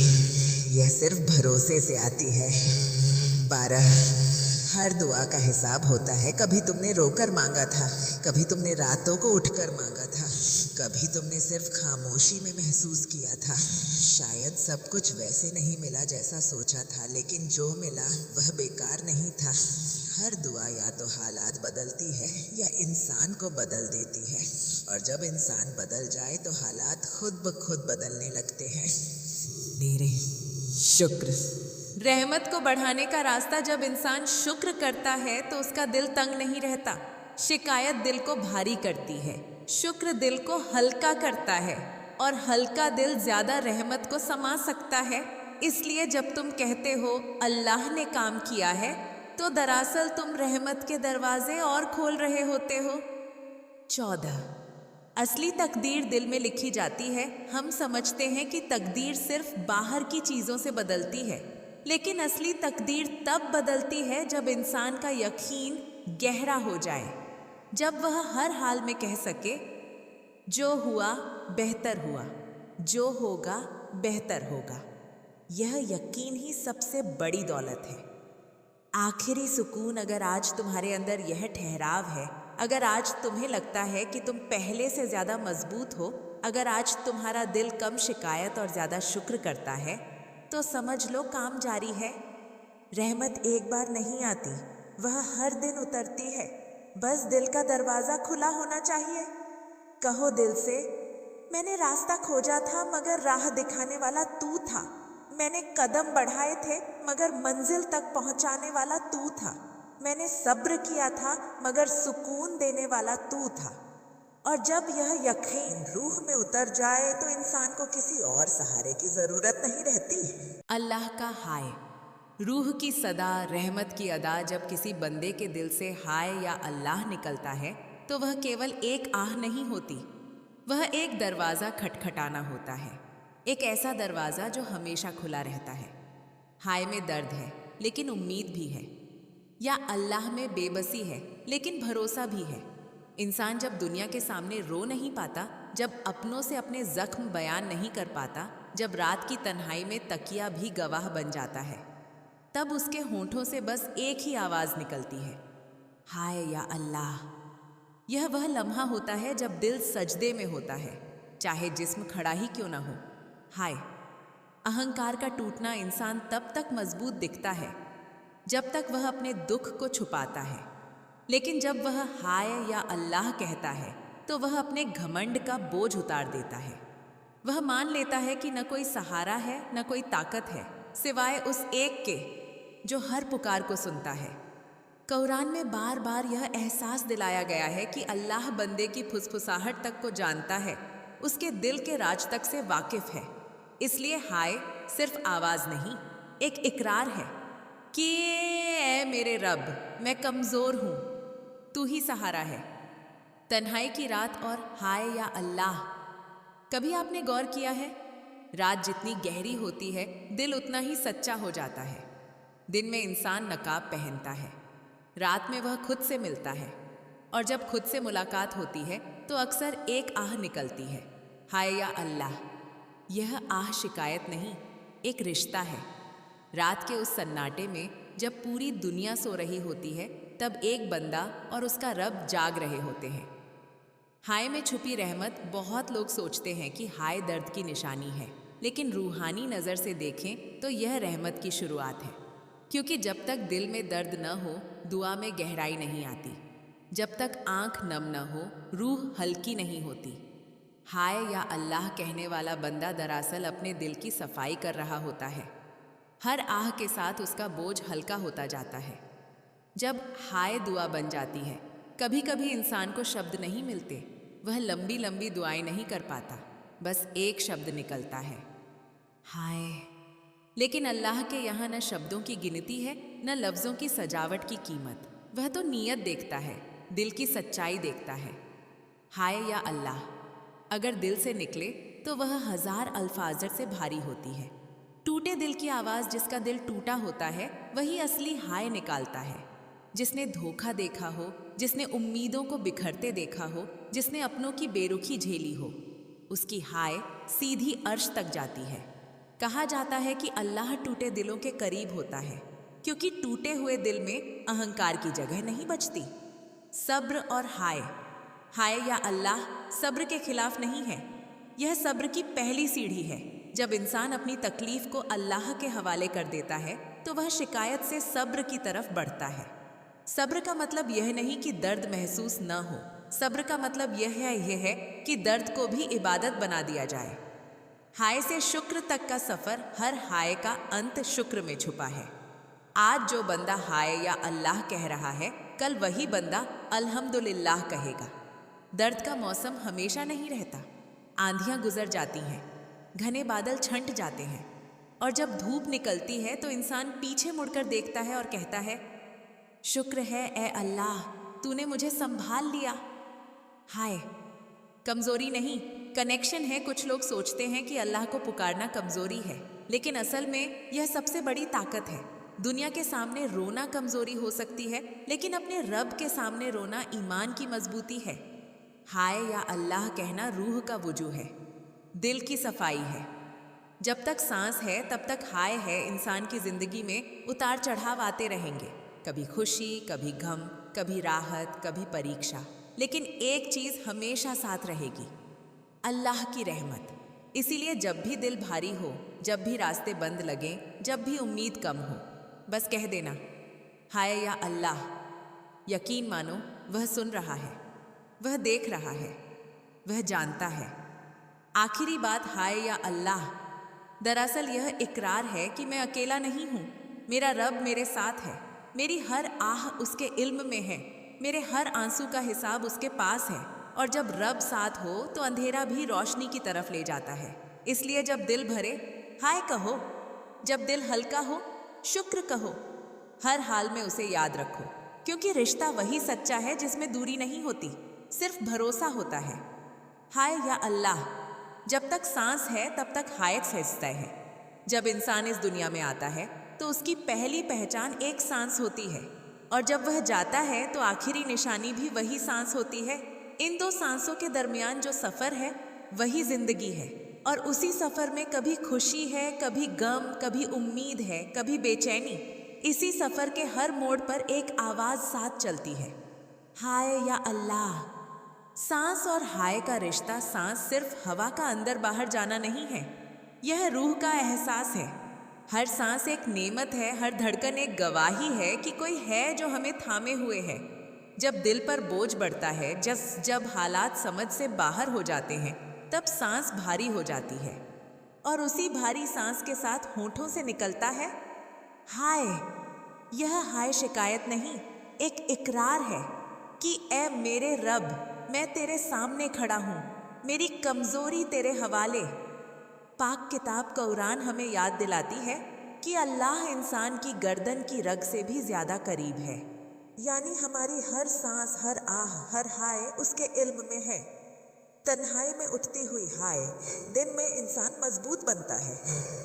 यह सिर्फ भरोसे से आती है। 12 हर दुआ का हिसाब होता है। कभी तुमने रोकर मांगा था, कभी तुमने रातों को उठकर मांगा था, कभी तुमने सिर्फ खामोशी में महसूस किया था। शायद सब कुछ वैसे नहीं मिला जैसा सोचा था, लेकिन जो मिला वह बेकार नहीं था। हर दुआ या तो हालात बदलती है या इंसान को बदल देती है, और जब इंसान बदल जाए तो हालात खुद ब खुद बदलने लगते हैं। मेरे शुक्र। रहमत को बढ़ाने का रास्ता जब इंसान शुक्र करता है तो उसका दिल तंग नहीं रहता। शिकायत दिल को भारी करती है, शुक्र दिल को हल्का करता है, और हल्का दिल ज्यादा रहमत को समा सकता है। इसलिए जब तुम कहते हो अल्लाह ने काम किया है, तो दरअसल तुम रहमत के दरवाजे और खोल रहे होते हो। 14 असली तकदीर दिल में लिखी जाती है। हम समझते हैं कि तकदीर सिर्फ बाहर की चीज़ों से बदलती है, लेकिन असली तकदीर तब बदलती है जब इंसान का यकीन गहरा हो जाए, जब वह हर हाल में कह सके जो हुआ बेहतर हुआ, जो होगा बेहतर होगा। यह यकीन ही सबसे बड़ी दौलत है। आखिरी सुकून अगर आज तुम्हारे अंदर यह ठहराव है, अगर आज तुम्हें लगता है कि तुम पहले से ज़्यादा मजबूत हो, अगर आज तुम्हारा दिल कम शिकायत और ज़्यादा शुक्र करता है, तो समझ लो काम जारी है। रहमत एक बार नहीं आती, वह हर दिन उतरती है। बस दिल का दरवाज़ा खुला होना चाहिए। कहो दिल से, मैंने रास्ता खोजा था मगर राह दिखाने वाला तू था। मैंने कदम बढ़ाए थे मगर मंजिल तक पहुंचाने वाला तू था। मैंने सब्र किया था मगर सुकून देने वाला तू था। और जब यह यकीन रूह में उतर जाए तो इंसान को किसी और सहारे की जरूरत नहीं रहती। अल्लाह का हाय, रूह की सदा, रहमत की अदा। जब किसी बंदे के दिल से हाय या अल्लाह निकलता है तो वह केवल एक आह नहीं होती, वह एक दरवाज़ा खटखटाना होता है। एक ऐसा दरवाज़ा जो हमेशा खुला रहता है। हाय में दर्द है लेकिन उम्मीद भी है, या अल्लाह में बेबसी है लेकिन भरोसा भी है। इंसान जब दुनिया के सामने रो नहीं पाता, जब अपनों से अपने जख्म बयान नहीं कर पाता, जब रात की तन्हाई में तकिया भी गवाह बन जाता है, तब उसके होंठों से बस एक ही आवाज़ निकलती है, हाय या अल्लाह। यह वह लम्हा होता है जब दिल सजदे में होता है, चाहे जिस्म खड़ा ही क्यों ना हो। हाय। अहंकार का टूटना इंसान तब तक मजबूत दिखता है जब तक वह अपने दुख को छुपाता है, लेकिन जब वह हाय या अल्लाह कहता है तो वह अपने घमंड का बोझ उतार देता है। वह मान लेता है कि न कोई सहारा है, न कोई ताकत है, सिवाय उस एक के जो हर पुकार को सुनता है। कुरान में बार बार यह एहसास दिलाया गया है कि अल्लाह बंदे की फुसफुसाहट तक को जानता है, उसके दिल के राज तक से वाकिफ है। इसलिए हाय सिर्फ आवाज़ नहीं, एक इकरार है कि ऐ मेरे रब, मैं कमज़ोर हूँ, तू ही सहारा है। तन्हाई की रात और हाय या अल्लाह। कभी आपने गौर किया है, रात जितनी गहरी होती है दिल उतना ही सच्चा हो जाता है। दिन में इंसान नकाब पहनता है, रात में वह खुद से मिलता है, और जब खुद से मुलाकात होती है तो अक्सर एक आह निकलती है, हाय या अल्लाह। यह आह शिकायत नहीं, एक रिश्ता है। रात के उस सन्नाटे में जब पूरी दुनिया सो रही होती है, तब एक बंदा और उसका रब जाग रहे होते हैं। हाय में छुपी रहमत। बहुत लोग सोचते हैं कि हाय दर्द की निशानी है, लेकिन रूहानी नज़र से देखें तो यह रहमत की शुरुआत है। क्योंकि जब तक दिल में दर्द न हो, दुआ में गहराई नहीं आती। जब तक आंख नम न हो, रूह हल्की नहीं होती। हाय या अल्लाह कहने वाला बंदा दरअसल अपने दिल की सफाई कर रहा होता है। हर आह के साथ उसका बोझ हल्का होता जाता है। जब हाय दुआ बन जाती है, कभी कभी इंसान को शब्द नहीं मिलते, वह लंबी लंबी दुआएं नहीं कर पाता, बस एक शब्द निकलता है, हाय। लेकिन अल्लाह के यहाँ न शब्दों की गिनती है न लफ्ज़ों की सजावट की कीमत। वह तो नीयत देखता है, दिल की सच्चाई देखता है। हाय या अल्लाह अगर दिल से निकले तो वह 1000 अल्फाज से भारी होती है। टूटे दिल की आवाज़ जिसका दिल टूटा होता है वही असली हाय निकालता है। जिसने धोखा देखा हो, जिसने उम्मीदों को बिखरते देखा हो, जिसने अपनों की बेरुखी झेली हो, उसकी हाय सीधी अर्श तक जाती है। कहा जाता है कि अल्लाह टूटे दिलों के करीब होता है, क्योंकि टूटे हुए दिल में अहंकार की जगह नहीं बचती। सब्र और हाय, हाय या अल्लाह सब्र के खिलाफ नहीं है। यह सब्र की पहली सीढ़ी है। जब इंसान अपनी तकलीफ को अल्लाह के हवाले कर देता है तो वह शिकायत से सब्र की तरफ बढ़ता है। सब्र का मतलब यह नहीं कि दर्द महसूस न हो। सब्र का मतलब यह है कि दर्द को भी इबादत बना दिया जाए। हाय से शुक्र तक का सफर, हर हाय का अंत शुक्र में छुपा है। आज जो बंदा हाय या अल्लाह कह रहा है, कल वही बंदा अल्हम्दुलिल्लाह कहेगा। दर्द का मौसम हमेशा नहीं रहता। आंधियां गुजर जाती हैं, घने बादल छंट जाते हैं, और जब धूप निकलती है तो इंसान पीछे मुड़कर देखता है और कहता है, शुक्र है ए अल्लाह, तूने मुझे संभाल लिया। हाय कमजोरी नहीं, कनेक्शन है। कुछ लोग सोचते हैं कि अल्लाह को पुकारना कमजोरी है, लेकिन असल में यह सबसे बड़ी ताकत है। दुनिया के सामने रोना कमजोरी हो सकती है, लेकिन अपने रब के सामने रोना ईमान की मजबूती है। हाय या अल्लाह कहना रूह का वजू है, दिल की सफाई है। जब तक सांस है तब तक हाय है। इंसान की जिंदगी में उतार चढ़ाव आते रहेंगे, कभी खुशी, कभी गम, कभी राहत, कभी परीक्षा, लेकिन एक चीज हमेशा साथ रहेगी, अल्लाह की रहमत। इसीलिए जब भी दिल भारी हो, जब भी रास्ते बंद लगें, जब भी उम्मीद कम हो, बस कह देना हाय या अल्लाह। यकीन मानो वह सुन रहा है, वह देख रहा है, वह जानता है। आखिरी बात हाय या अल्लाह दरअसल यह इकरार है कि मैं अकेला नहीं हूँ। मेरा रब मेरे साथ है। मेरी हर आह उसके इल्म में है। मेरे हर आंसू का हिसाब उसके पास है। और जब रब साथ हो तो अंधेरा भी रोशनी की तरफ ले जाता है। इसलिए जब दिल भरे हाय कहो, जब दिल हल्का हो शुक्र कहो। हर हाल में उसे याद रखो, क्योंकि रिश्ता वही सच्चा है जिसमें दूरी नहीं होती, सिर्फ भरोसा होता है। हाय या अल्लाह, जब तक सांस है तब तक हाय सजता है। जब इंसान इस दुनिया में आता है तो उसकी पहली पहचान एक सांस होती है, और जब वह जाता है तो आखिरी निशानी भी वही सांस होती है। इन दो सांसों के दरमियान जो सफर है वही जिंदगी है, और उसी सफर में कभी खुशी है, कभी गम, कभी उम्मीद है, कभी बेचैनी। इसी सफर के हर मोड़ पर एक आवाज साथ चलती है, हाय या अल्लाह। सांस और हाय का रिश्ता सांस सिर्फ हवा का अंदर बाहर जाना नहीं है, यह रूह का एहसास है। हर सांस एक नेमत है, हर धड़कन एक गवाही है कि कोई है जो हमें थामे हुए है। जब दिल पर बोझ बढ़ता है, जब हालात समझ से बाहर हो जाते हैं, तब सांस भारी हो जाती है, और उसी भारी सांस के साथ होठों से निकलता है हाय। यह हाय शिकायत नहीं, एक इकरार है कि ए मेरे रब, मैं तेरे सामने खड़ा हूँ, मेरी कमजोरी तेरे हवाले। पाक किताब कुरान हमें याद दिलाती है कि अल्लाह इंसान की गर्दन की रग से भी ज्यादा करीब है। यानी हमारी हर सांस, हर आह, हर हाय उसके इल्म में है। तन्हाई में उठती हुई हाय, दिन में इंसान मजबूत बनता है,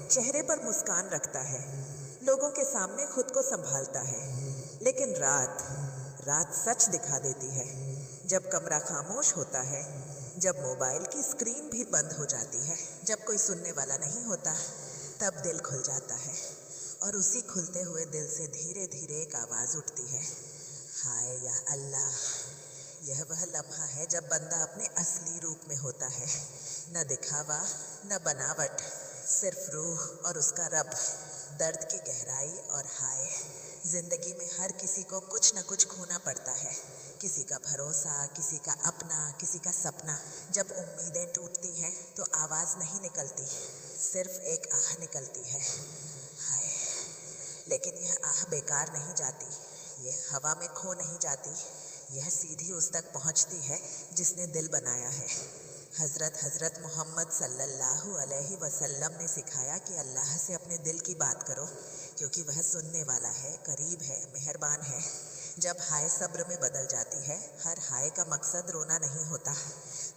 चेहरे पर मुस्कान रखता है, लोगों के सामने खुद को संभालता है। लेकिन रात सच दिखा देती है। जब कमरा खामोश होता है, जब मोबाइल की स्क्रीन भी बंद हो जाती है, जब कोई सुनने वाला नहीं होता, तब दिल खुल जाता है। और उसी खुलते हुए दिल से धीरे धीरे एक आवाज़ उठती है, हाय या अल्लाह। यह वह लम्हा है जब बंदा अपने असली रूप में होता है, न दिखावा, न बनावट, सिर्फ रूह और उसका रब। दर्द की गहराई और हाय। जिंदगी में हर किसी को कुछ न कुछ खोना पड़ता है, किसी का भरोसा, किसी का अपना, किसी का सपना। जब उम्मीदें टूटती हैं तो आवाज़ नहीं निकलती, सिर्फ एक आह निकलती है, हाय। लेकिन यह आह बेकार नहीं जाती, यह हवा में खो नहीं जाती, यह सीधी उस तक पहुंचती है जिसने दिल बनाया है। हज़रत मोहम्मद सल्लल्लाहु अलैहि वसल्लम ने सिखाया कि अल्लाह से अपने दिल की बात करो, क्योंकि वह सुनने वाला है, करीब है, मेहरबान है। जब हाय सब्र में बदल जाती है, हर हाय का मकसद रोना नहीं होता,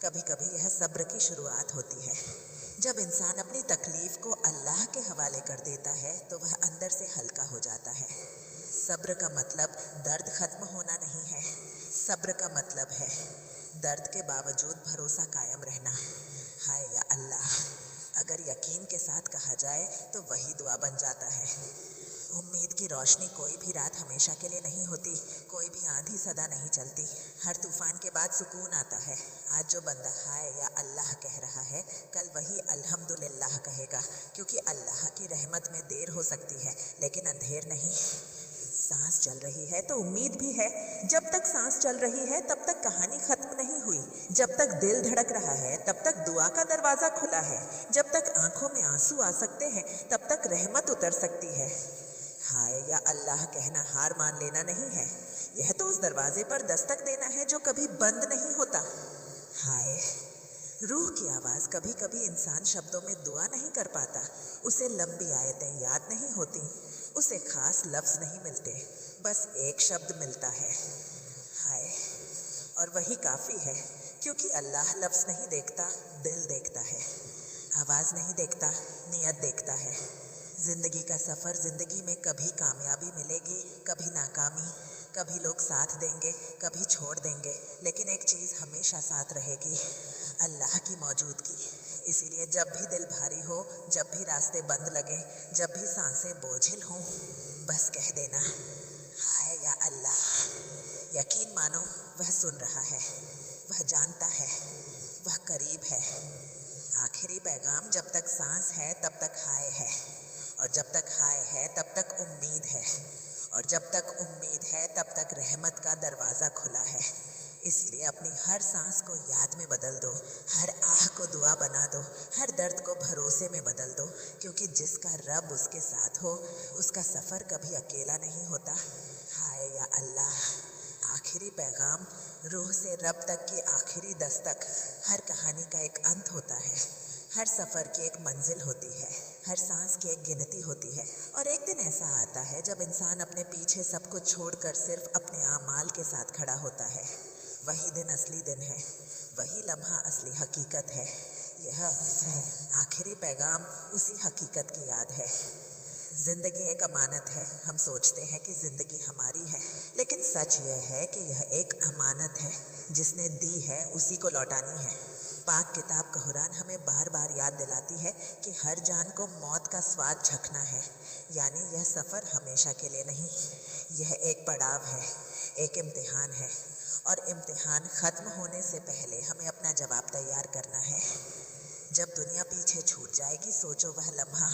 कभी कभी यह सब्र की शुरुआत होती है। जब इंसान अपनी तकलीफ को अल्लाह के हवाले कर देता है तो वह अंदर से हल्का हो जाता है। सब्र का मतलब दर्द खत्म होना नहीं है, सब्र का मतलब है दर्द के बावजूद भरोसा कायम रहना। हाय या अल्लाह अगर यकीन के साथ कहा जाए तो वही दुआ बन जाता है। उम्मीद की रोशनी कोई भी रात हमेशा के लिए नहीं होती, कोई भी आंधी सदा नहीं चलती, हर तूफान के बाद सुकून आता है। आज जो बंदा हाय या अल्लाह कह रहा है, कल वही अल्हम्दुलिल्लाह कहेगा, क्योंकि अल्लाह की रहमत में देर हो सकती है लेकिन अंधेर नहीं। सांस चल रही है तो उम्मीद भी है। जब तक सांस चल रही है तब तक कहानी खत्म नहीं हुई। जब तक दिल धड़क रहा है तब तक दुआ का दरवाजा खुला है। जब तक आंखों में आंसू आ सकते हैं तब तक रहमत उतर सकती है। हाय या अल्लाह कहना हार मान लेना नहीं है, यह तो उस दरवाजे पर दस्तक देना है जो कभी बंद नहीं होता। हाय रूह की आवाज़। कभी कभी इंसान शब्दों में दुआ नहीं कर पाता, उसे लंबी आयतें याद नहीं होती, उसे खास लफ्ज़ नहीं मिलते, बस एक शब्द मिलता है, हाय। और वही काफ़ी है, क्योंकि अल्लाह लफ्ज़ नहीं देखता, दिल देखता है। आवाज़ नहीं देखता, नियत देखता है। ज़िंदगी का सफ़र, ज़िंदगी में कभी कामयाबी मिलेगी, कभी नाकामी, कभी लोग साथ देंगे, कभी छोड़ देंगे, लेकिन एक चीज़ हमेशा साथ रहेगी, अल्लाह की मौजूदगी। इसीलिए जब भी दिल भारी हो, जब भी रास्ते बंद लगे, जब भी सांसें बोझिल हों, बस कह देना हाय या अल्लाह। यकीन मानो वह सुन रहा है, वह जानता है, वह करीब है। आखिरी पैगाम, जब तक सांस है तब तक हाय है, और जब तक हाय है तब तक उम्मीद है, और जब तक उम्मीद है तब तक रहमत का दरवाज़ा खुला है। इसलिए अपनी हर सांस को याद में बदल दो, हर आह को दुआ बना दो, हर दर्द को भरोसे में बदल दो, क्योंकि जिसका रब उसके साथ हो उसका सफ़र कभी अकेला नहीं होता। हाय या अल्लाह। आखिरी पैगाम, रूह से रब तक की आखिरी दस्तक। हर कहानी का एक अंत होता है, हर सफ़र की एक मंजिल होती है, हर सांस की एक गिनती होती है, और एक दिन ऐसा आता है जब इंसान अपने पीछे सब कुछ छोड़कर सिर्फ अपने आमाल के साथ खड़ा होता है। वही दिन असली दिन है, वही लम्हा असली हकीकत है। यह आखिरी पैगाम उसी हकीकत की याद है। ज़िंदगी एक अमानत है। हम सोचते हैं कि ज़िंदगी हमारी है, लेकिन सच यह है कि यह एक अमानत है। जिसने दी है उसी को लौटानी है। पाक किताब का कुरान हमें बार बार याद दिलाती है कि हर जान को मौत का स्वाद चखना है, यानी यह सफ़र हमेशा के लिए नहीं, यह एक पड़ाव है, एक इम्तिहान है, और इम्तिहान ख़त्म होने से पहले हमें अपना जवाब तैयार करना है। जब दुनिया पीछे छूट जाएगी, सोचो वह लम्हा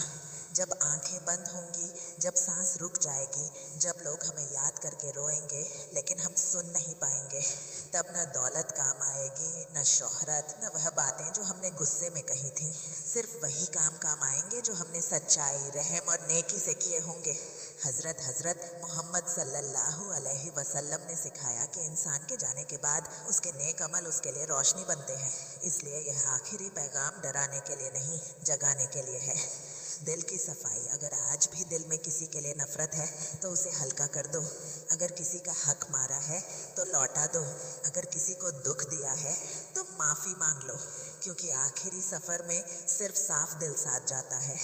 जब आंखें बंद होंगी, जब सांस रुक जाएगी, जब लोग हमें याद करके रोएंगे लेकिन हम सुन नहीं पाएंगे, तब न दौलत काम आएगी, न शोहरत, न वह बातें जो हमने गुस्से में कही थी। सिर्फ वही काम आएंगे जो हमने सच्चाई, रहम और नेकी से किए होंगे। हज़रत मोहम्मद सल्लल्लाहु अलैहि वसल्लम ने सिखाया कि इंसान के जाने के बाद उसके नेक अमल उसके लिए रोशनी बनते हैं। इसलिए यह आखिरी पैगाम डराने के लिए नहीं, जगाने के लिए है। दिल की सफाई। अगर आज भी दिल में किसी के लिए नफ़रत है तो उसे हल्का कर दो। अगर किसी का हक मारा है तो लौटा दो। अगर किसी को दुख दिया है तो माफ़ी मांग लो, क्योंकि आखिरी सफ़र में सिर्फ साफ दिल साथ जाता है।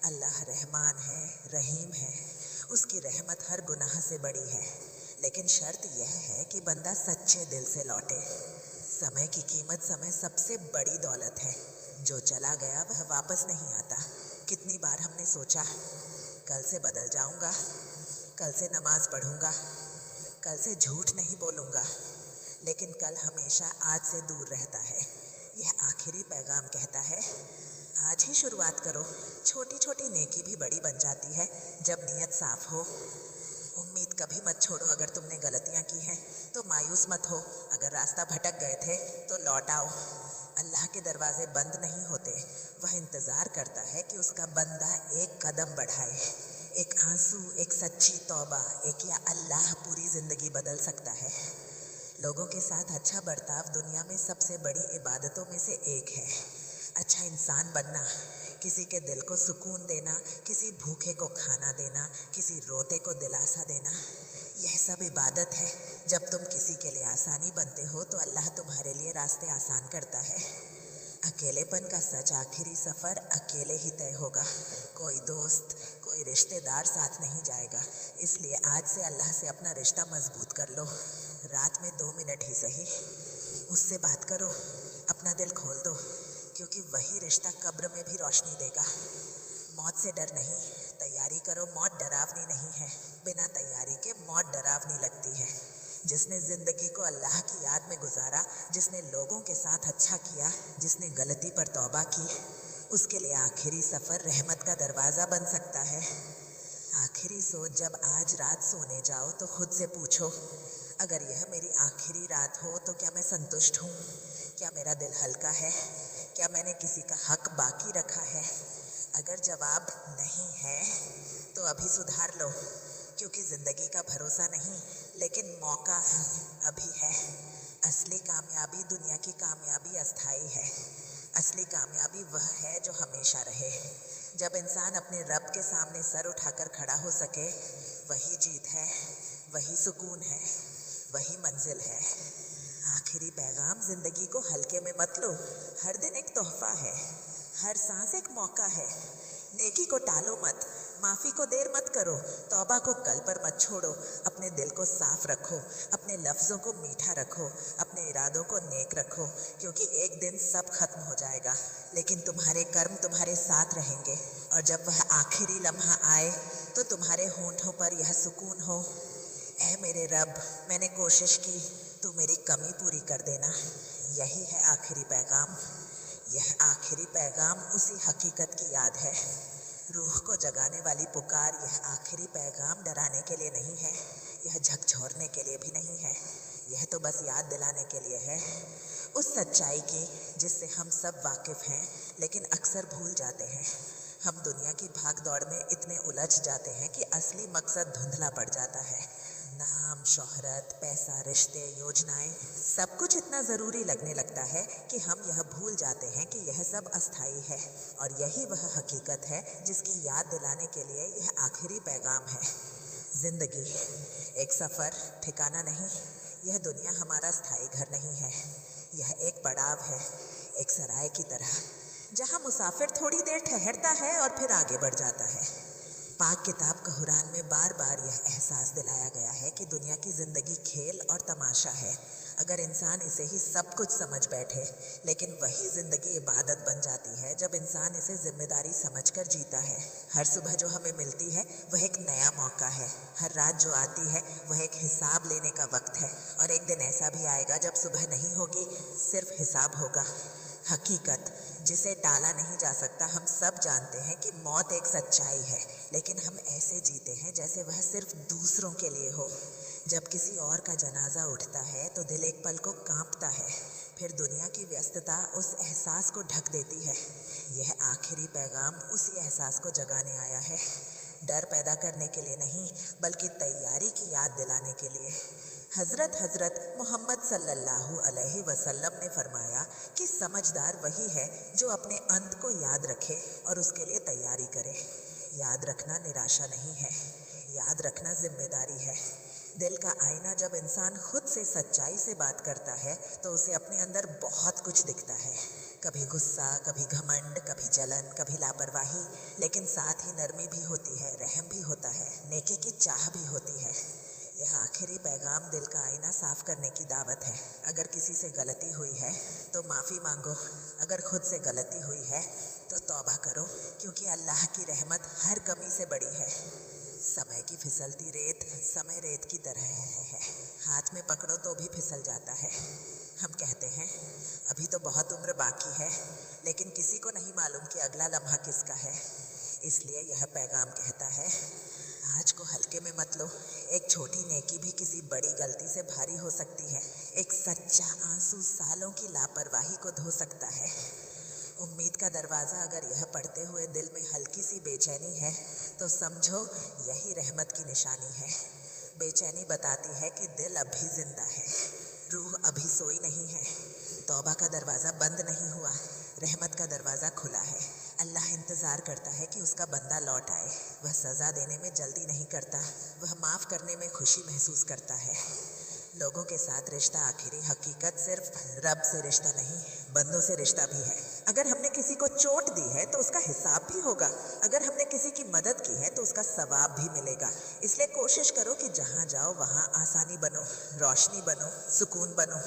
अल्लाह रहमान है, रहीम है, उसकी रहमत हर गुनाह से बड़ी है, लेकिन शर्त यह है कि बंदा सच्चे दिल से लौटे। समय की कीमत, समय सबसे बड़ी दौलत है। जो चला गया वह वापस नहीं आता। कितनी बार हमने सोचा कल से बदल जाऊंगा, कल से नमाज पढ़ूंगा, कल से झूठ नहीं बोलूंगा, लेकिन कल हमेशा आज से दूर रहता है। यह आखिरी पैगाम कहता है, आज ही शुरुआत करो। छोटी छोटी नेकी भी बड़ी बन जाती है जब नीयत साफ हो। उम्मीद कभी मत छोड़ो। अगर तुमने गलतियां की हैं तो मायूस मत हो। अगर रास्ता भटक गए थे तो लौट आओ। अल्लाह के दरवाजे बंद नहीं होते, वह इंतज़ार करता है कि उसका बंदा एक कदम बढ़ाए। एक आंसू, एक सच्ची तौबा, एक या अल्लाह पूरी ज़िंदगी बदल सकता है। लोगों के साथ अच्छा बर्ताव दुनिया में सबसे बड़ी इबादतों में से एक है। अच्छा इंसान बनना, किसी के दिल को सुकून देना, किसी भूखे को खाना देना, किसी रोते को दिलासा देना, यह सब इबादत है। जब तुम किसी के लिए आसानी बनते हो तो अल्लाह तुम्हारे लिए रास्ते आसान करता है। अकेलेपन का सच आखिरी सफ़र अकेले ही तय होगा। कोई दोस्त, कोई रिश्तेदार साथ नहीं जाएगा। इसलिए आज से अल्लाह से अपना रिश्ता मजबूत कर लो। रात में 2 मिनट ही सही उससे बात करो, अपना दिल खोल दो, क्योंकि वही रिश्ता कब्र में भी रोशनी देगा। मौत से डर नहीं, तैयारी करो। मौत डरावनी नहीं है, बिना तैयारी के मौत डरावनी लगती है। जिसने ज़िंदगी को अल्लाह की याद में गुजारा, जिसने लोगों के साथ अच्छा किया, जिसने गलती पर तौबा की, उसके लिए आखिरी सफ़र रहमत का दरवाज़ा बन सकता है। आखिरी सोच, जब आज रात सोने जाओ तो खुद से पूछो, अगर यह मेरी आखिरी रात हो तो क्या मैं संतुष्ट हूँ? क्या मेरा दिल हल्का है? क्या मैंने किसी का हक बाकी रखा है? अगर जवाब नहीं है तो अभी सुधार लो, क्योंकि ज़िंदगी का भरोसा नहीं, लेकिन मौका अभी है। असली कामयाबी दुनिया की कामयाबी अस्थाई है। असली कामयाबी वह है जो हमेशा रहे। जब इंसान अपने रब के सामने सर उठाकर खड़ा हो सके, वही जीत है, वही सुकून है, वही मंजिल है। आखिरी पैगाम, ज़िंदगी को हल्के में मत लो। हर दिन एक तोहफा है, हर सांस एक मौका है। नेकी को टालो मत, माफ़ी को देर मत करो, तौबा को कल पर मत छोड़ो। अपने दिल को साफ रखो, अपने लफ्ज़ों को मीठा रखो, अपने इरादों को नेक रखो, क्योंकि एक दिन सब खत्म हो जाएगा, लेकिन तुम्हारे कर्म तुम्हारे साथ रहेंगे। और जब वह आखिरी लम्हा आए तो तुम्हारे होंठों पर यह सुकून हो, ऐ मेरे रब, मैंने कोशिश की, तू मेरी कमी पूरी कर देना। यही है आखिरी पैगाम। यह आखिरी पैगाम उसी हकीकत की याद है। रूह को जगाने वाली पुकार। यह आखिरी पैगाम डराने के लिए नहीं है, यह झकझोरने के लिए भी नहीं है। यह तो बस याद दिलाने के लिए है उस सच्चाई की जिससे हम सब वाकिफ़ हैं, लेकिन अक्सर भूल जाते हैं। हम दुनिया की भाग दौड़ में इतने उलझ जाते हैं कि असली मकसद धुंधला पड़ जाता है। नाम, शोहरत, पैसा, रिश्ते, योजनाएं, सब कुछ इतना ज़रूरी लगने लगता है कि हम यह भूल जाते हैं कि यह सब अस्थाई है। और यही वह हकीकत है जिसकी याद दिलाने के लिए यह आखिरी पैगाम है। ज़िंदगी एक सफ़र, ठिकाना नहीं। यह दुनिया हमारा स्थायी घर नहीं है। यह एक पड़ाव है, एक सराय की तरह, जहाँ मुसाफिर थोड़ी देर ठहरता है और फिर आगे बढ़ जाता है। पाक किताब कुरान में बार बार यह एहसास दिलाया गया है कि दुनिया की ज़िंदगी खेल और तमाशा है, अगर इंसान इसे ही सब कुछ समझ बैठे। लेकिन वही ज़िंदगी इबादत बन जाती है जब इंसान इसे जिम्मेदारी समझकर जीता है। हर सुबह जो हमें मिलती है वह एक नया मौका है। हर रात जो आती है वह एक हिसाब लेने का वक्त है। और एक दिन ऐसा भी आएगा जब सुबह नहीं होगी, सिर्फ हिसाब होगा। हकीकत जिसे टाला नहीं जा सकता। हम सब जानते हैं कि मौत एक सच्चाई है, लेकिन हम ऐसे जीते हैं जैसे वह सिर्फ दूसरों के लिए हो। जब किसी और का जनाजा उठता है तो दिल एक पल को कांपता है, फिर दुनिया की व्यस्तता उस एहसास को ढक देती है। यह आखिरी पैगाम उसी एहसास को जगाने आया है, डर पैदा करने के लिए नहीं, बल्कि तैयारी की याद दिलाने के लिए। हज़रत मोहम्मद सल्लल्लाहु अलैहि वसल्लम ने फरमाया कि समझदार वही है जो अपने अंत को याद रखे और उसके लिए तैयारी करे। याद रखना निराशा नहीं है, याद रखना जिम्मेदारी है। दिल का आईना जब इंसान खुद से सच्चाई से बात करता है तो उसे अपने अंदर बहुत कुछ दिखता है। कभी गुस्सा, कभी घमंड, कभी जलन, कभी लापरवाही, लेकिन साथ ही नरमी भी होती है, रहम भी होता है, नेकी की चाह भी होती है। यह आखिरी पैगाम दिल का आईना साफ करने की दावत है। अगर किसी से गलती हुई है तो माफ़ी मांगो, अगर खुद से गलती हुई है तो तौबा करो, क्योंकि अल्लाह की रहमत हर कमी से बड़ी है। समय की फिसलती रेत समय रेत की तरह है, हाथ में पकड़ो तो भी फिसल जाता है। हम कहते हैं अभी तो बहुत उम्र बाकी है, लेकिन किसी को नहीं मालूम कि अगला लम्हा किसका है। इसलिए यह पैगाम कहता है, आज को हल्के में मत लो। एक छोटी नेकी भी किसी बड़ी गलती से भारी हो सकती है। एक सच्चा आंसू सालों की लापरवाही को धो सकता है। उम्मीद का दरवाज़ा अगर यह पढ़ते हुए दिल में हल्की सी बेचैनी है तो समझो यही रहमत की निशानी है। बेचैनी बताती है कि दिल अभी जिंदा है, रूह अभी सोई नहीं है, तौबा का दरवाज़ा बंद नहीं हुआ, रहमत का दरवाज़ा खुला है। अल्लाह इंतज़ार करता है कि उसका बंदा लौट आए। वह सज़ा देने में जल्दी नहीं करता, वह माफ़ करने में खुशी महसूस करता है। लोगों के साथ रिश्ता आखिरी हकीकत सिर्फ रब से रिश्ता नहीं, बंदों से रिश्ता भी है। अगर हमने किसी को चोट दी है तो उसका हिसाब भी होगा, अगर हमने किसी की मदद की है तो उसका सवाब भी मिलेगा। इसलिए कोशिश करो कि जहाँ जाओ वहाँ आसानी बनो, रोशनी बनो, सुकून बनो।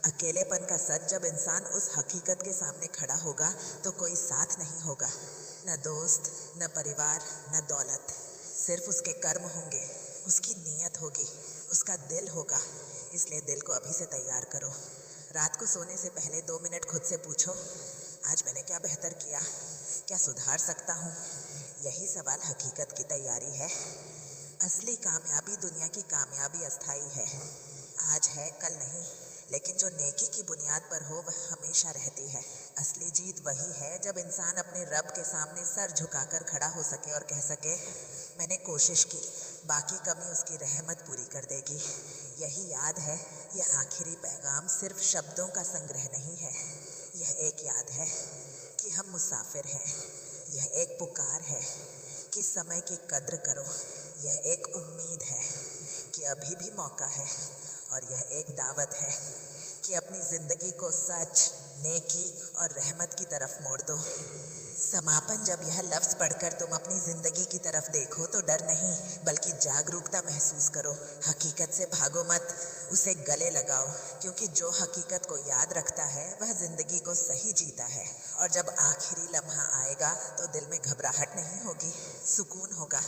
अकेलेपन का सच जब इंसान उस हकीकत के सामने खड़ा होगा तो कोई साथ नहीं होगा, न दोस्त, न परिवार, न दौलत। सिर्फ उसके कर्म होंगे, उसकी नीयत होगी, उसका दिल होगा। इसलिए दिल को अभी से तैयार करो। रात को सोने से पहले 2 मिनट खुद से पूछो, आज मैंने क्या बेहतर किया, क्या सुधार सकता हूँ। यही सवाल हकीकत की तैयारी है। असली कामयाबी दुनिया की कामयाबी अस्थाई है, आज है कल नहीं, लेकिन जो नेकी की बुनियाद पर हो वह हमेशा रहती है। असली जीत वही है जब इंसान अपने रब के सामने सर झुकाकर खड़ा हो सके और कह सके, मैंने कोशिश की, बाकी कमी उसकी रहमत पूरी कर देगी। यही याद है। यह आखिरी पैगाम सिर्फ शब्दों का संग्रह नहीं है, यह एक याद है कि हम मुसाफिर हैं। यह एक पुकार है कि समय की कद्र करो। यह एक उम्मीद है कि अभी भी मौका है। और यह एक दावत है कि अपनी ज़िंदगी को सच, नेकी और रहमत की तरफ मोड़ दो। समापन जब यह लफ्ज़ पढ़कर तुम अपनी ज़िंदगी की तरफ देखो तो डर नहीं बल्कि जागरूकता महसूस करो। हकीकत से भागो मत, उसे गले लगाओ, क्योंकि जो हकीकत को याद रखता है वह ज़िंदगी को सही जीता है। और जब आखिरी लम्हा आएगा तो दिल में घबराहट नहीं होगी, सुकून होगा।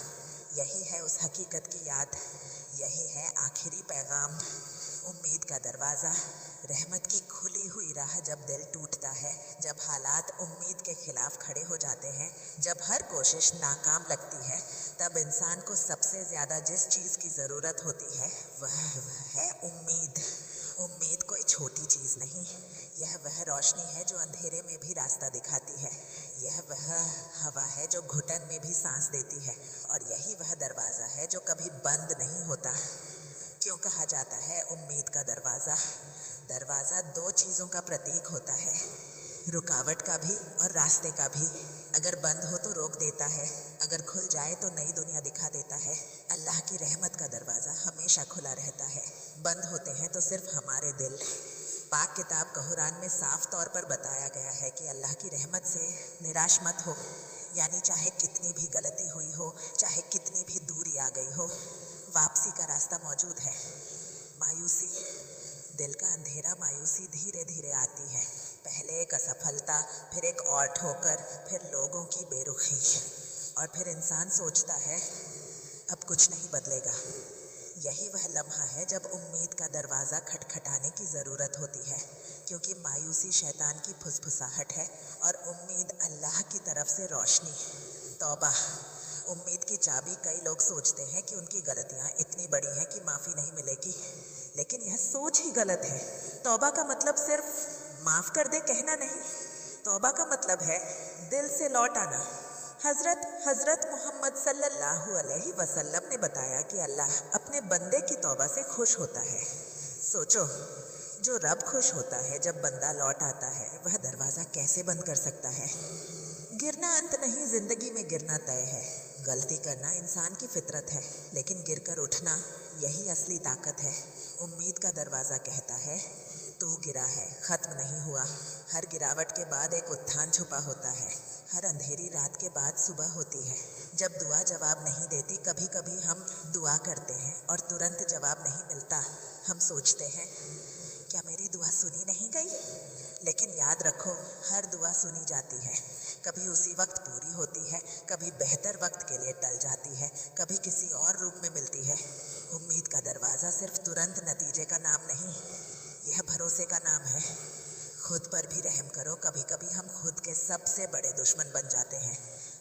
यही है उस हकीकत की याद, यही है आखिरी पैगाम। उम्मीद का दरवाज़ा, रहमत की खुली हुई राह जब दिल टूटता है, जब हालात उम्मीद के खिलाफ खड़े हो जाते हैं, जब हर कोशिश नाकाम लगती है, तब इंसान को सबसे ज़्यादा जिस चीज़ की ज़रूरत होती है वह है उम्मीद। उम्मीद कोई छोटी चीज़ नहीं, यह वह रोशनी है जो अंधेरे में भी रास्ता दिखाती है। यह वह हवा है जो घुटन में भी सांस देती है। और यही वह दरवाज़ा है जो कभी बंद नहीं होता। क्यों कहा जाता है उम्मीद का दरवाज़ा? दरवाज़ा 2 चीज़ों का प्रतीक होता है, रुकावट का भी और रास्ते का भी। अगर बंद हो तो रोक देता है, अगर खुल जाए तो नई दुनिया दिखा देता है। अल्लाह की रहमत का दरवाज़ा हमेशा खुला रहता है, बंद होते हैं तो सिर्फ हमारे दिल। पाक किताब कुरान में साफ तौर पर बताया गया है कि अल्लाह की रहमत से निराश मत हो, यानी चाहे कितनी भी गलती हुई हो, चाहे कितनी भी दूरी आ गई हो, वापसी का रास्ता मौजूद है। मायूसी, दिल का अंधेरा मायूसी धीरे धीरे आती है। पहले एक असफलता, फिर एक और ठोकर, फिर लोगों की बेरुखी, और फिर इंसान सोचता है अब कुछ नहीं बदलेगा। यही वह लम्हा है जब उम्मीद का दरवाज़ा खटखटाने की ज़रूरत होती है, क्योंकि मायूसी शैतान की फुसफुसाहट है और उम्मीद अल्लाह की तरफ से रोशनी। तौबा, उम्मीद की चाबी। कई लोग सोचते हैं कि उनकी गलतियाँ इतनी बड़ी हैं कि माफ़ी नहीं मिलेगी, लेकिन यह सोच ही गलत है। तौबा का मतलब सिर्फ माफ़ कर दे कहना नहीं, तौबा का मतलब है दिल से लौट आना। हज़रत मोहम्मद सल्लल्लाहु अलैहि वसल्लम ने बताया कि अल्लाह अपने बंदे की तौबा से खुश होता है। सोचो, जो रब खुश होता है जब बंदा लौट आता है, वह दरवाज़ा कैसे बंद कर सकता है? गिरना अंत नहीं, ज़िंदगी में गिरना तय है। गलती करना इंसान की फितरत है, लेकिन गिरकर उठना यही असली ताकत है। उम्मीद का दरवाज़ा कहता है तू गिरा है, ख़त्म नहीं हुआ। हर गिरावट के बाद एक उत्थान छुपा होता है, हर अंधेरी रात के बाद सुबह होती है। जब दुआ जवाब नहीं देती, कभी कभी हम दुआ करते हैं और तुरंत जवाब नहीं मिलता। हम सोचते हैं क्या मेरी दुआ सुनी नहीं गई? लेकिन याद रखो, हर दुआ सुनी जाती है। कभी उसी वक्त पूरी होती है, कभी बेहतर वक्त के लिए टल जाती है, कभी किसी और रूप में मिलती है। उम्मीद का दरवाज़ा सिर्फ तुरंत नतीजे का नाम नहीं, यह भरोसे का नाम है। खुद पर भी रहम करो। कभी कभी हम खुद के सबसे बड़े दुश्मन बन जाते हैं।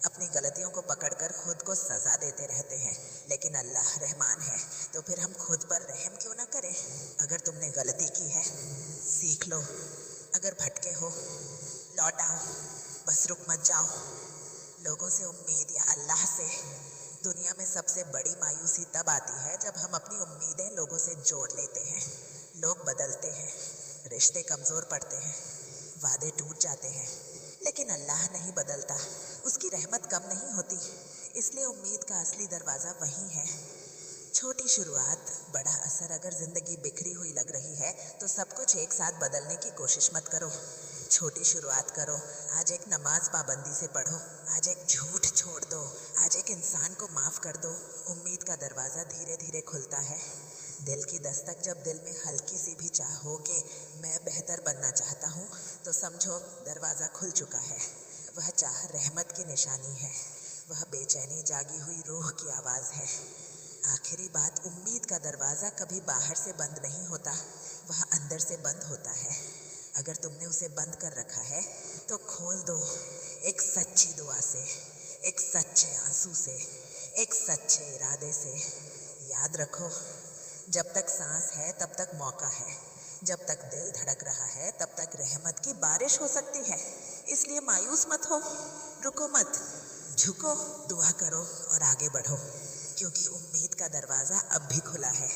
अपनी गलतियों को पकड़कर खुद को सज़ा देते रहते हैं, लेकिन अल्लाह रहमान है, तो फिर हम खुद पर रहम क्यों ना करें? अगर तुमने गलती की है, सीख लो। अगर भटके हो, लौट आओ, बस रुक मत जाओ। लोगों से उम्मीद या अल्लाह से? दुनिया में सबसे बड़ी मायूसी तब आती है जब हम अपनी उम्मीदें लोगों से जोड़ लेते हैं। लोग बदलते हैं, रिश्ते कमज़ोर पड़ते हैं, वादे टूट जाते हैं, लेकिन अल्लाह नहीं बदलता, उसकी रहमत कम नहीं होती, इसलिए उम्मीद का असली दरवाज़ा वही है। छोटी शुरुआत, बड़ा असर। अगर जिंदगी बिखरी हुई लग रही है तो सब कुछ एक साथ बदलने की कोशिश मत करो। छोटी शुरुआत करो। आज एक नमाज पाबंदी से पढ़ो, आज एक झूठ छोड़ दो, आज एक इंसान को माफ़ कर दो। उम्मीद का दरवाज़ा धीरे धीरे खुलता है। दिल की दस्तक, जब दिल में हल्की सी भी चाह हो कि मैं बेहतर बनना चाहता हूँ, तो समझो दरवाज़ा खुल चुका है। वह चाह रहमत की निशानी है, वह बेचैनी जागी हुई रूह की आवाज़ है। आखिरी बात, उम्मीद का दरवाज़ा कभी बाहर से बंद नहीं होता, वह अंदर से बंद होता है। अगर तुमने उसे बंद कर रखा है तो खोल दो, एक सच्ची दुआ से, एक सच्चे आंसू से, एक सच्चे इरादे से। याद रखो, जब तक सांस है तब तक मौका है, जब तक दिल धड़क रहा है तब तक रहमत की बारिश हो सकती है। इसलिए मायूस मत हो, रुको मत, झुको, दुआ करो और आगे बढ़ो, क्योंकि उम्मीद का दरवाज़ा अब भी खुला है।